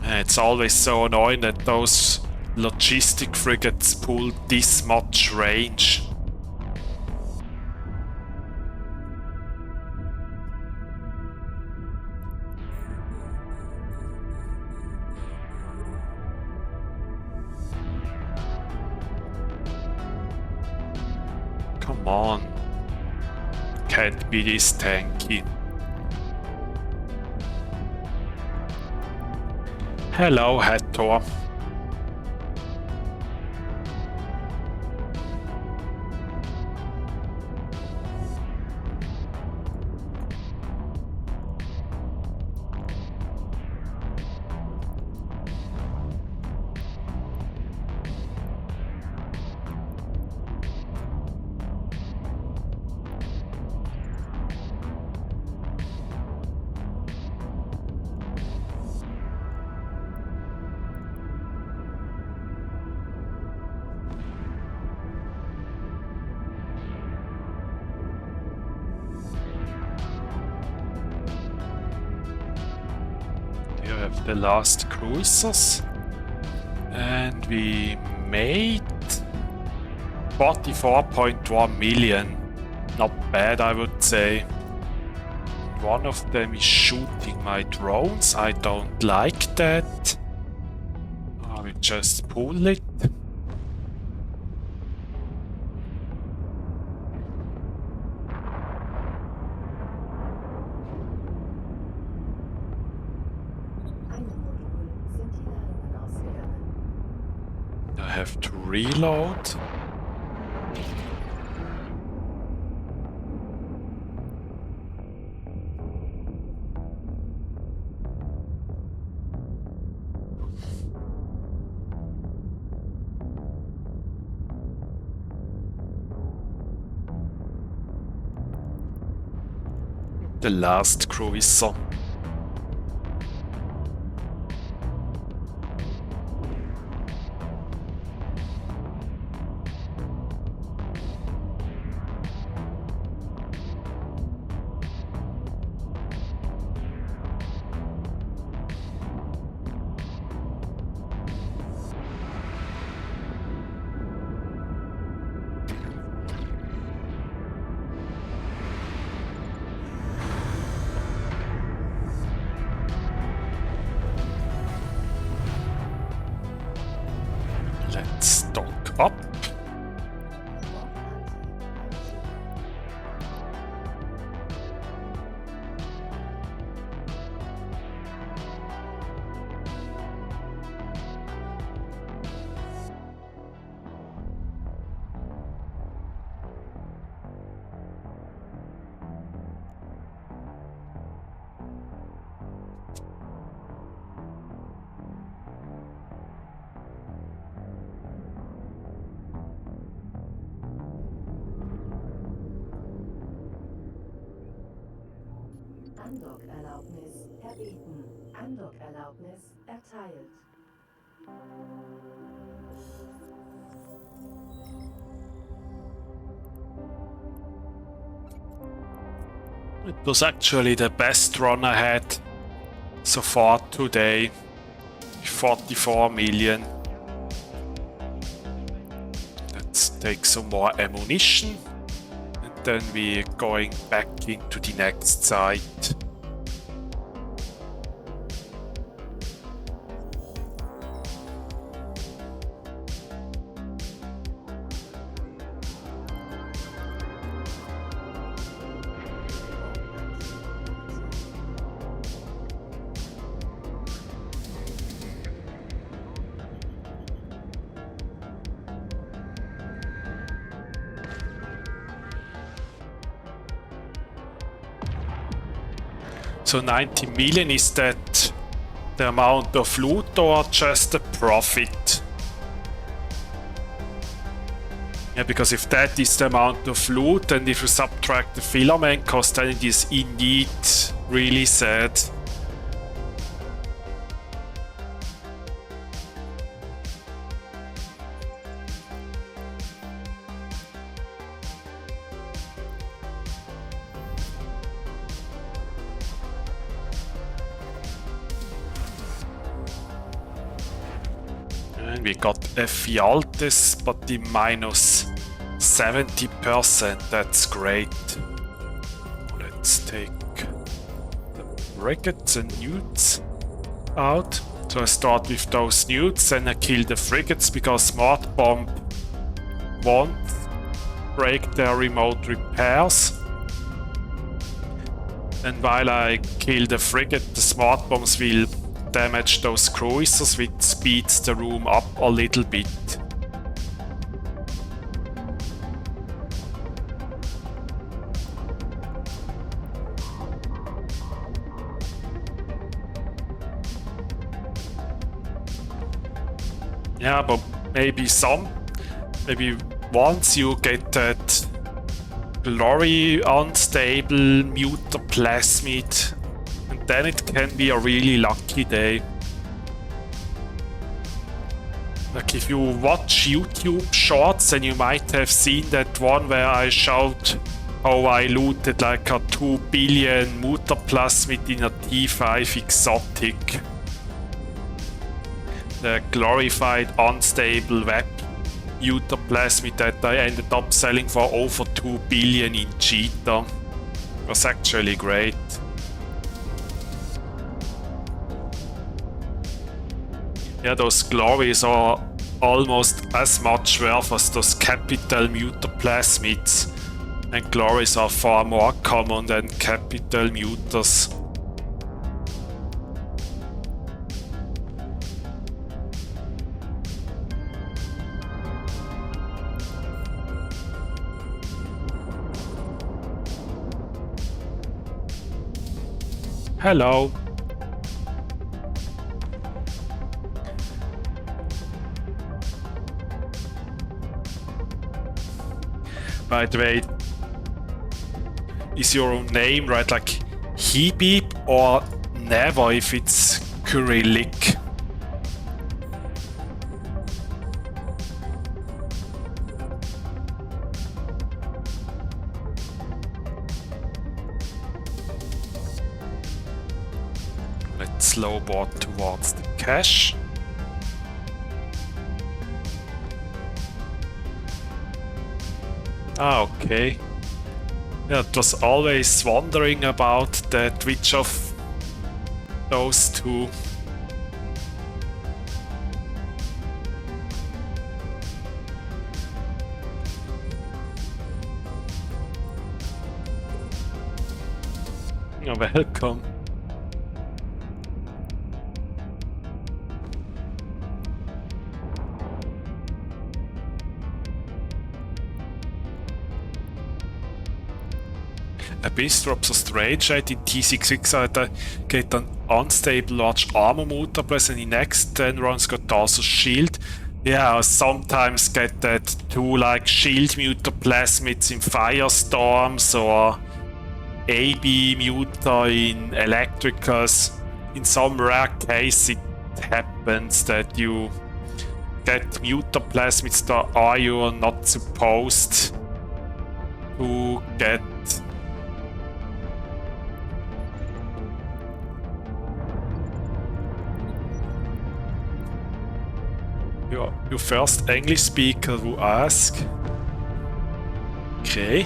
It's always so annoying that those logistic frigates pull this much range. Come on. Can't be this tanky. Hello, Hathor. The last cruisers, and we made 44.1 million. Not bad, I would say. One of them is shooting my drones. I don't like that. I will just pull it. I have to reload. The last cruiser. Let's stock up. Andockerlaubnis erbeten. Andockerlaubnis erteilt. It was actually the best run I had so far today. 44 million. Let's take some more ammunition. And then we're going back into the next site. So 90 million, is that the amount of loot or just the profit? Yeah, because if that is the amount of loot and if you subtract the filament cost, then it is indeed really sad. We got Ephialtes, but the minus 70%, that's great. Let's take the frigates and newts out. So I start with those newts and I kill the frigates because Smart Bomb won't break their remote repairs. And while I kill the frigate, the smart bombs will damage those cruisers, which speeds the room up a little bit. Yeah, but maybe once you get that glory unstable muter plasmid, and then it can be a really lucky day. Like if you watch YouTube shorts, then you might have seen that one where I showed how I looted like a 2 billion muter plasmid in a T5 exotic. The glorified unstable web muter plasmid that I ended up selling for over 2 billion in Cheetah. Was actually great. Yeah, those glories are almost as much worth as those capital muter plasmids, and glories are far more common than capital muters. Hello. By the way, is your name right like Hebib or never if it's Cyrillic? Let's lowboard towards the cache. Ah, okay. Yeah, it was always wondering about that, which of those two. You're welcome. Abyss drops a strange rate in T66 get an unstable large armor multiplier, and in next 10 runs got also shield. Yeah, I sometimes get that two like shield muter plasmids in firestorms or AB muter in electricals. In some rare case it happens that you get muter plasmids that are you not supposed to get. You first English speaker who ask. Okay.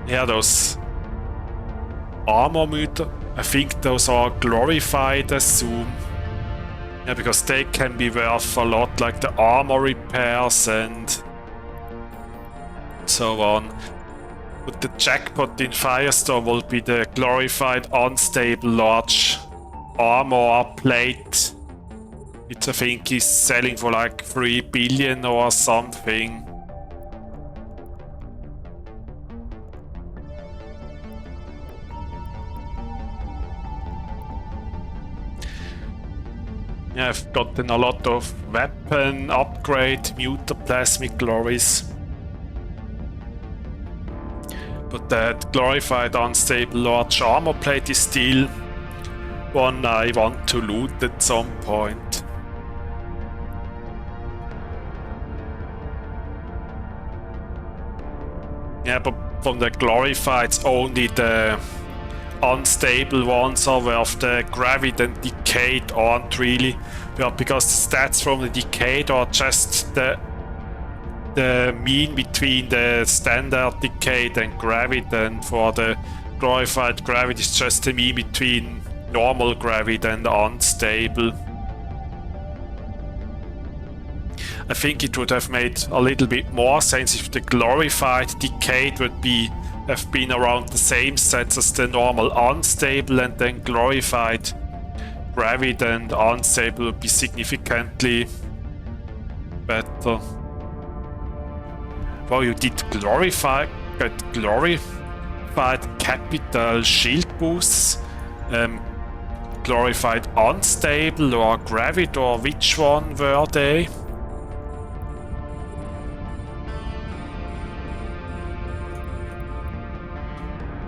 Yeah, those armor meter, I think those are glorified, assume. Yeah, because they can be worth a lot, like the armor repairs and so on. But the jackpot in Firestorm will be the glorified unstable large armor plate, which I think is selling for like 3 billion or something. Yeah, I've gotten a lot of weapon upgrade, muter plasmic glories. But that glorified unstable large armor plate is still one I want to loot at some point. Yeah, but from the glorified, only the unstable ones are worth. The Gravid and Decayed aren't really worth, because the stats from the Decayed are just the mean between the standard Decayed and Gravid, and for the glorified Gravid is just the mean between normal gravity than the unstable. I think it would have made a little bit more sense if the glorified decayed would have been around the same sets as the normal unstable, and then glorified gravity and unstable would be significantly better. Well, you did get glorified capital shield boosts, glorified unstable or gravity, or which one were they?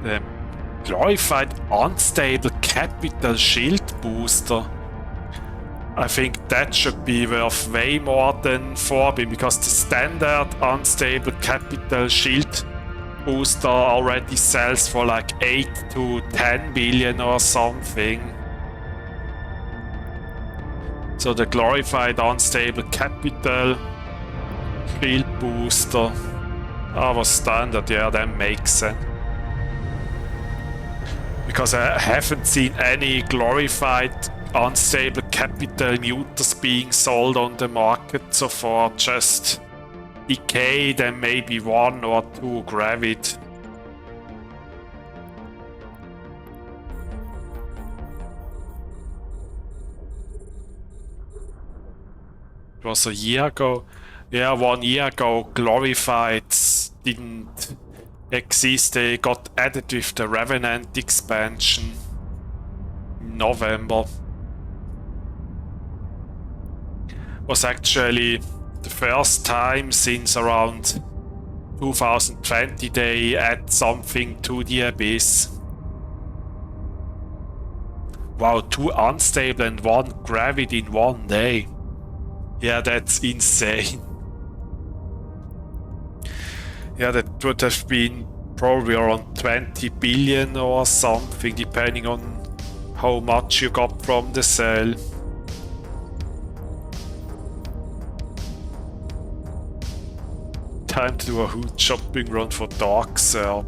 The glorified unstable capital shield booster. I think that should be worth way more than 4 billion, because the standard unstable capital shield booster already sells for like 8 to 10 billion or something. So the glorified unstable capital shield booster, was standard, yeah, that makes sense. Because I haven't seen any glorified unstable capital muters being sold on the market so far, just decayed and maybe 1 or 2 gravity. It was a year ago. Yeah, 1 year ago glorifieds didn't exist. They got added with the Revenant expansion in November. Was actually the first time since around 2020 they add something to the Abyss. Wow, 2 unstable and 1 gravity in 1 day. Yeah, that's insane. Yeah, that would have been probably around 20 billion or something, depending on how much you got from the sale. Time to do a hood shopping run for Dark Serb.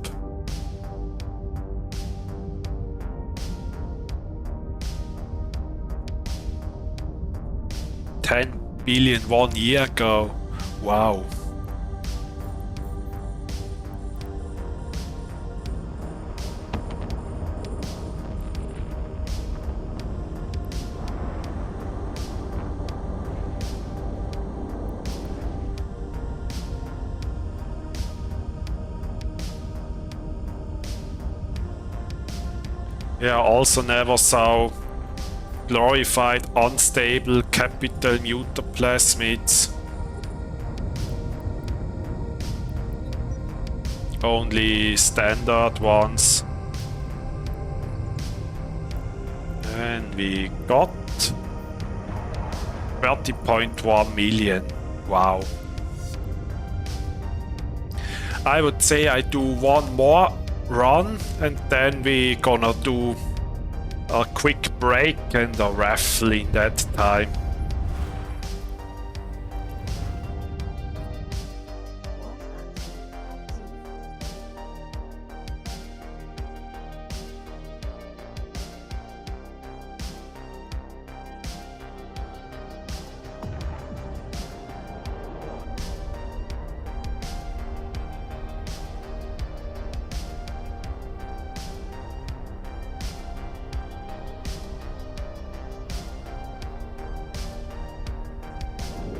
$10 billion 1 year ago. Wow. Yeah, also never saw glorified unstable capital muter plasmids. Only standard ones. And we got 30.1 million. Wow. I would say I do 1 more run and then we gonna do a quick break and a raffle in that time.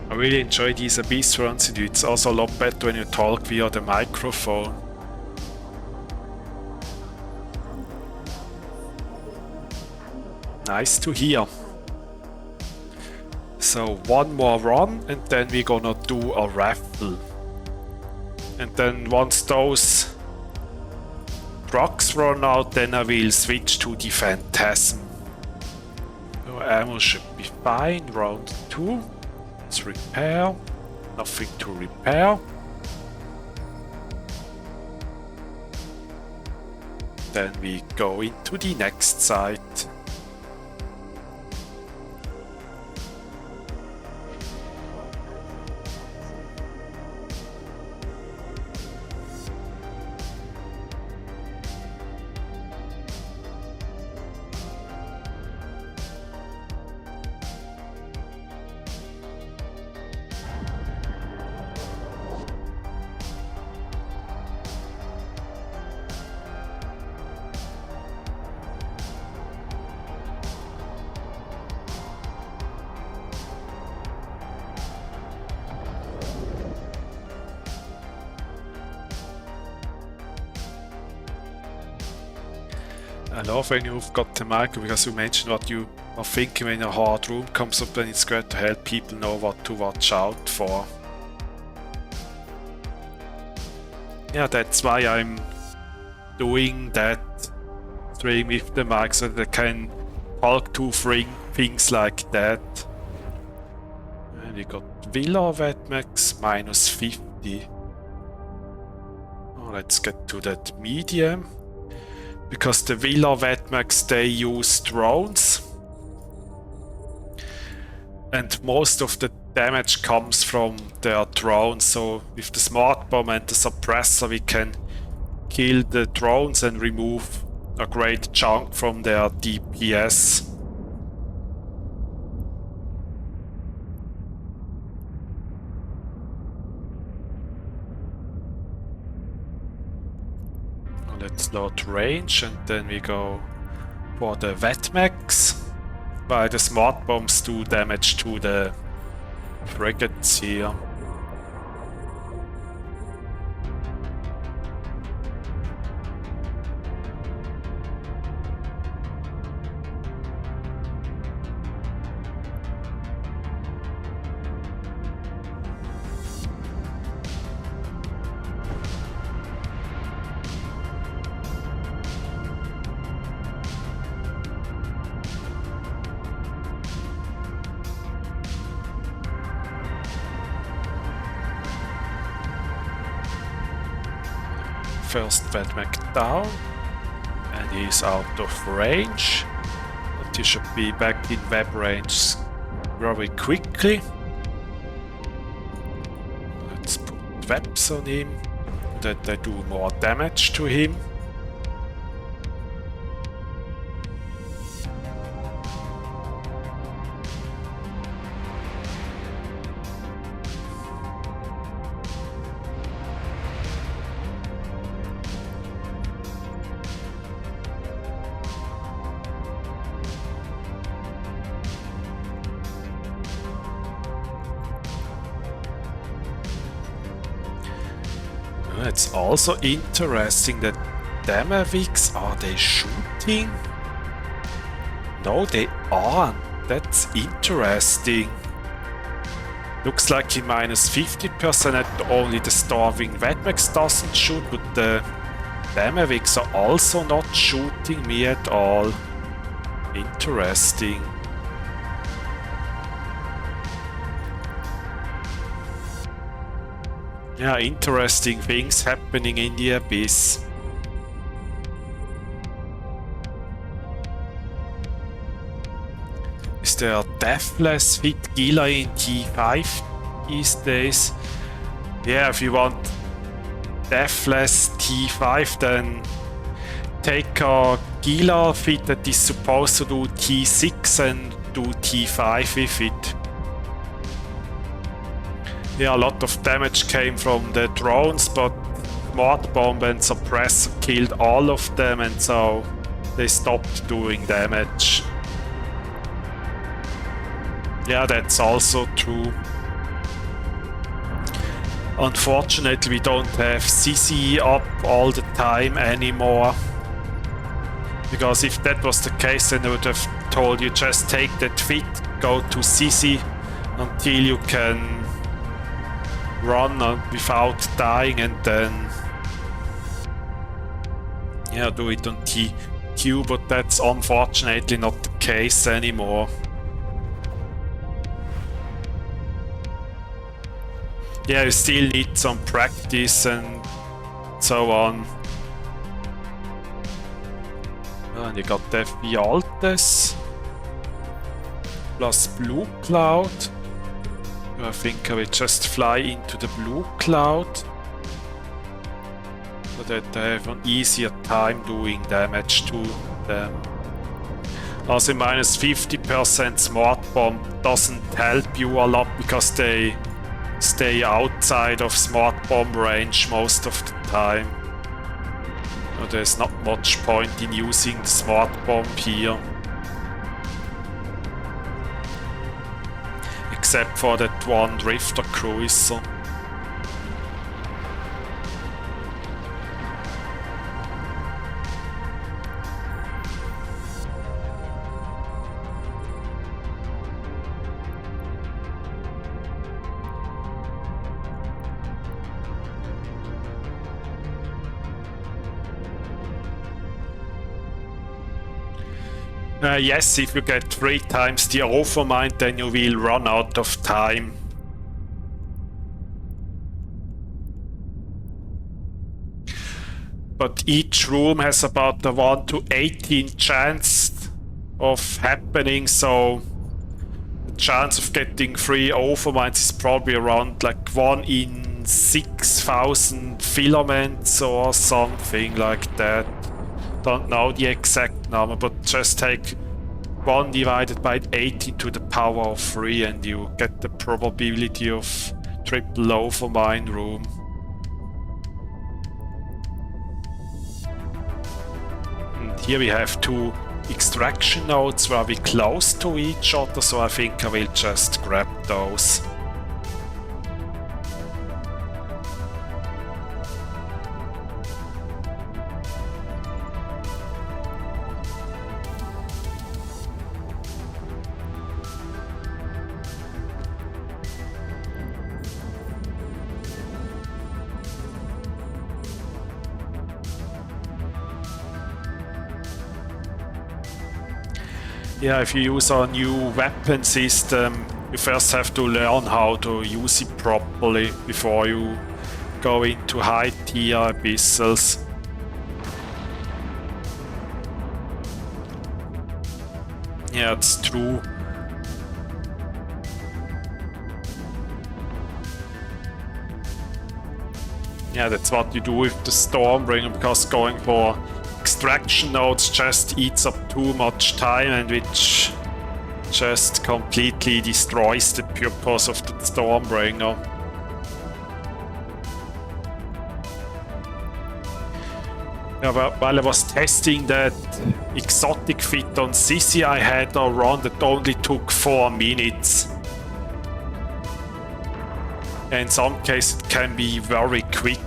I really enjoy these Abyss runs, and it's also a lot better when you talk via the microphone. Nice to hear. So 1 more run and then we're gonna do a raffle. And then once those trucks run out, then I will switch to the Phantasm. So ammo should be fine. Round 2. Let's repair. Nothing to repair. Then we go into the next site. I love when you've got the mic because you mentioned what you are thinking when a hard room comes up, and it's great to help people know what to watch out for. Yeah, that's why I'm doing that stream with the mic, so that I can talk to things like that. And we got Villa Wetmax minus 50. Oh, let's get to that medium. Because the Villa Wetmax, they use drones. And most of the damage comes from their drones. So with the smart bomb and the suppressor, we can kill the drones and remove a great chunk from their DPS. Let's load range, and then we go for the Wetmax, while the smart bombs do damage to the frigates here. First Wetmax down, and he's out of range, but he should be back in web range very quickly. Let's put webs on him, that they do more damage to him. It's also interesting that Damaviks, are they shooting? No, they aren't. That's interesting. Looks like he minus 50% and only the Starving Wetmax doesn't shoot, but the Damaviks are also not shooting me at all. Interesting. Yeah, interesting things happening in the Abyss. Is there a Deathless fit Gila in T5 these days? Yeah, if you want Deathless T5, then take a Gila fit that is supposed to do T6 and do T5 with it. Yeah, a lot of damage came from the drones, but Smart Bomb and Suppressor killed all of them, and so they stopped doing damage. Yeah, that's also true. Unfortunately, we don't have CC up all the time anymore. Because if that was the case, then I would have told you just take that fit, go to CC until you can run without dying, and then yeah, do it on TQ, but that's unfortunately not the case anymore. Yeah, you still need some practice and so on. And you got the Vialtes plus Blue Cloud. I think I will just fly into the Blue Cloud so that I have an easier time doing damage to them. Also, minus 50% Smart Bomb doesn't help you a lot because they stay outside of Smart Bomb range most of the time. So there's not much point in using the Smart Bomb here. Except for that one Drifter Cruiser. Yes, if you get 3 times the overmind, then you will run out of time. But each room has about a 1 to 18 chance of happening, so the chance of getting 3 overminds is probably around like 1 in 6,000 filaments or something like that. Don't know the exact number, but just take 1 divided by 18 to the power of 3 and you get the probability of triple overmind room. And here we have 2 extraction nodes very close to each other, so I think I will just grab those. Yeah, if you use a new weapon system, you first have to learn how to use it properly before you go into high tier abyssals. Yeah, it's true. Yeah, that's what you do with the Stormbringer, because going for extraction nodes just eats up too much time, and which just completely destroys the purpose of the Stormbringer. Yeah, while I was testing that exotic fit on Sissy, I had a run that only took 4 minutes. In some cases it can be very quick.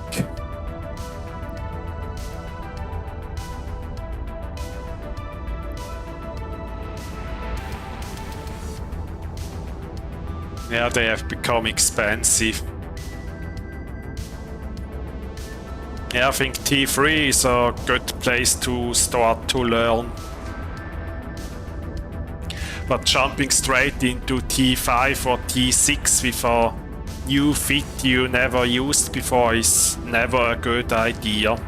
Yeah, they have become expensive. Yeah, I think T3 is a good place to start to learn. But jumping straight into T5 or T6 with a new fit you never used before is never a good idea.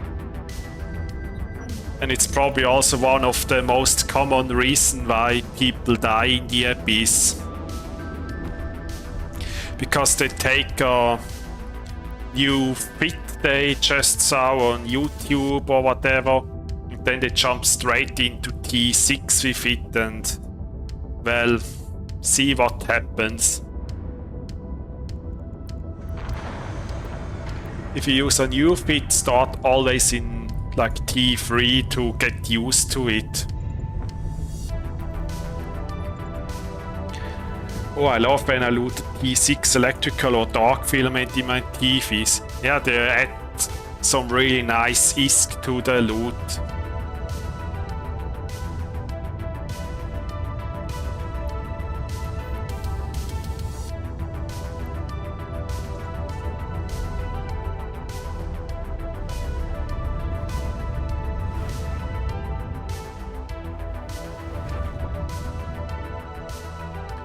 And it's probably also one of the most common reasons why people die in the Abyss. Because they take a new fit they just saw on YouTube or whatever, and then they jump straight into T6 with it and, well, see what happens. If you use a new fit, start always in like T3 to get used to it. Oh, I love when I loot T6 electrical or dark filament in my TVs. Yeah, they add some really nice ISK to the loot.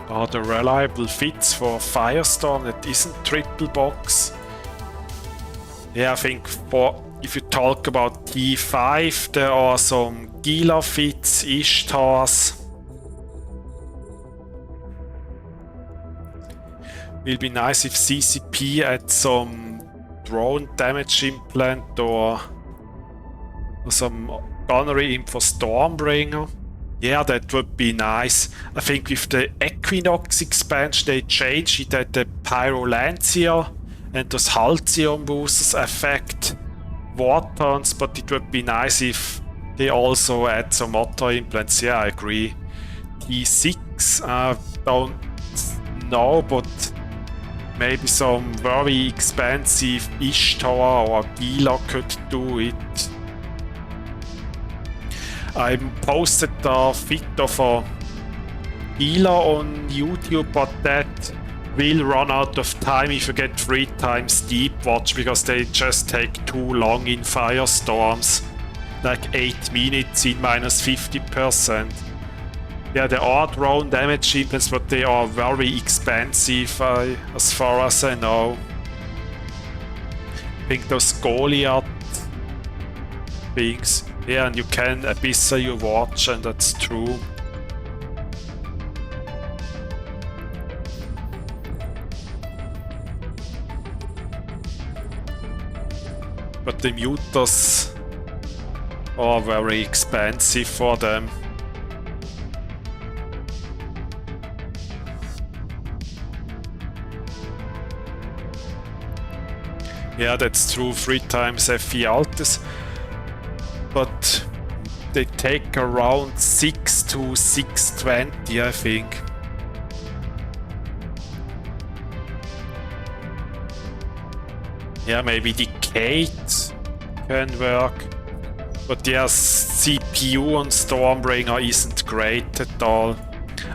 Are the reliable fits for Firestorm that isn't triple box? Yeah, I think if you talk about T5, there are some Gila fits, Ishtars. Will be nice if CCP adds some drone damage implant or some gunnery in for Stormbringer. Yeah, that would be nice. I think with the Equinox expansion they changed it that the Pyrolancer and those Halcyon boosters affect Wartons, but it would be nice if they also add some auto implants. Yeah, I agree. T6, I don't know, but maybe some very expensive Ishtar or Gila could do it. I posted a fit of a Gila on YouTube, but that will run out of time if you get 3 times Deep Watch, because they just take too long in Firestorms. Like 8 minutes in -50%. Yeah, there are drone damage implants, but they are very expensive, as far as I know. I think those Goliath things. Yeah, and you can Abyssal your watch, and that's true. But the muters are very expensive for them. Yeah, that's true, 3 times FE Altus. But they take around 6 to 620, I think. Yeah, maybe Decade can work. But yeah, CPU on Stormbringer isn't great at all.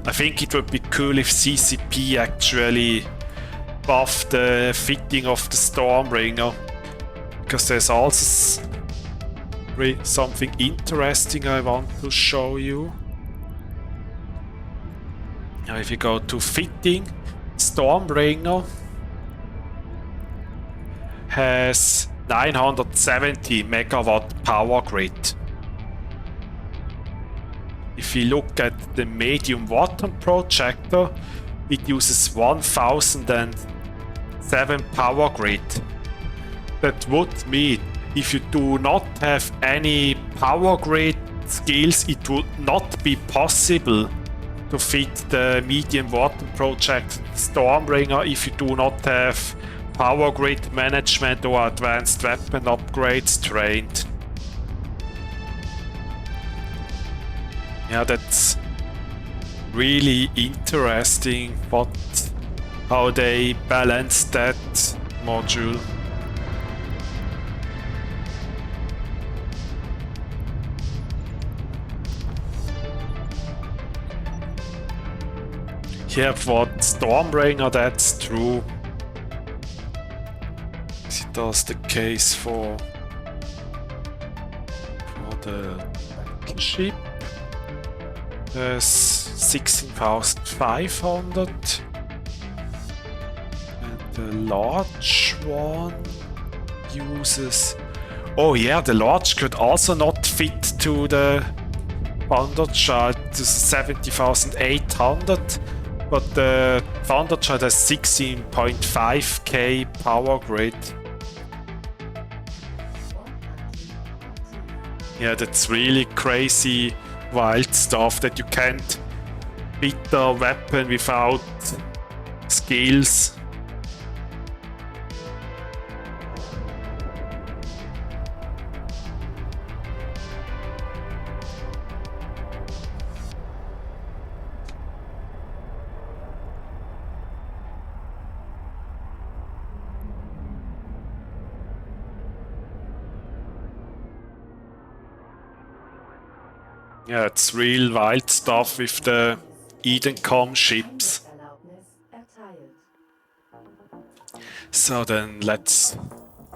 I think it would be cool if CCP actually buff the fitting of the Stormbringer. Because there's also something interesting I want to show you. Now if you go to fitting, Stormbringer has 970 megawatt power grid. If you look at the medium watt projector, it uses 1007 power grid. That would mean if you do not have any power grid skills, it would not be possible to fit the medium watt project Stormbringer if you do not have power grid management or advanced weapon upgrades trained. Yeah, that's really interesting how they balance that module. Yeah, for Stormbringer that's true. Is it also the case for the ship? There's 16,500 and the large one uses... Oh yeah, the large could also not fit to the Thunderchild, to 70,800, but the Thunderchild has 16.5k power grid. Yeah, that's really crazy wild stuff that you can't beat the weapon without skills. Yeah, it's real wild stuff with the Ingame ships. So then let's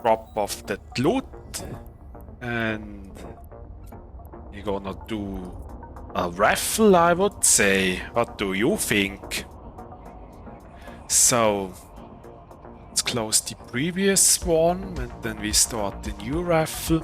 drop off that loot and we're gonna do a raffle, I would say. What do you think? So let's close the previous one and then we start the new raffle.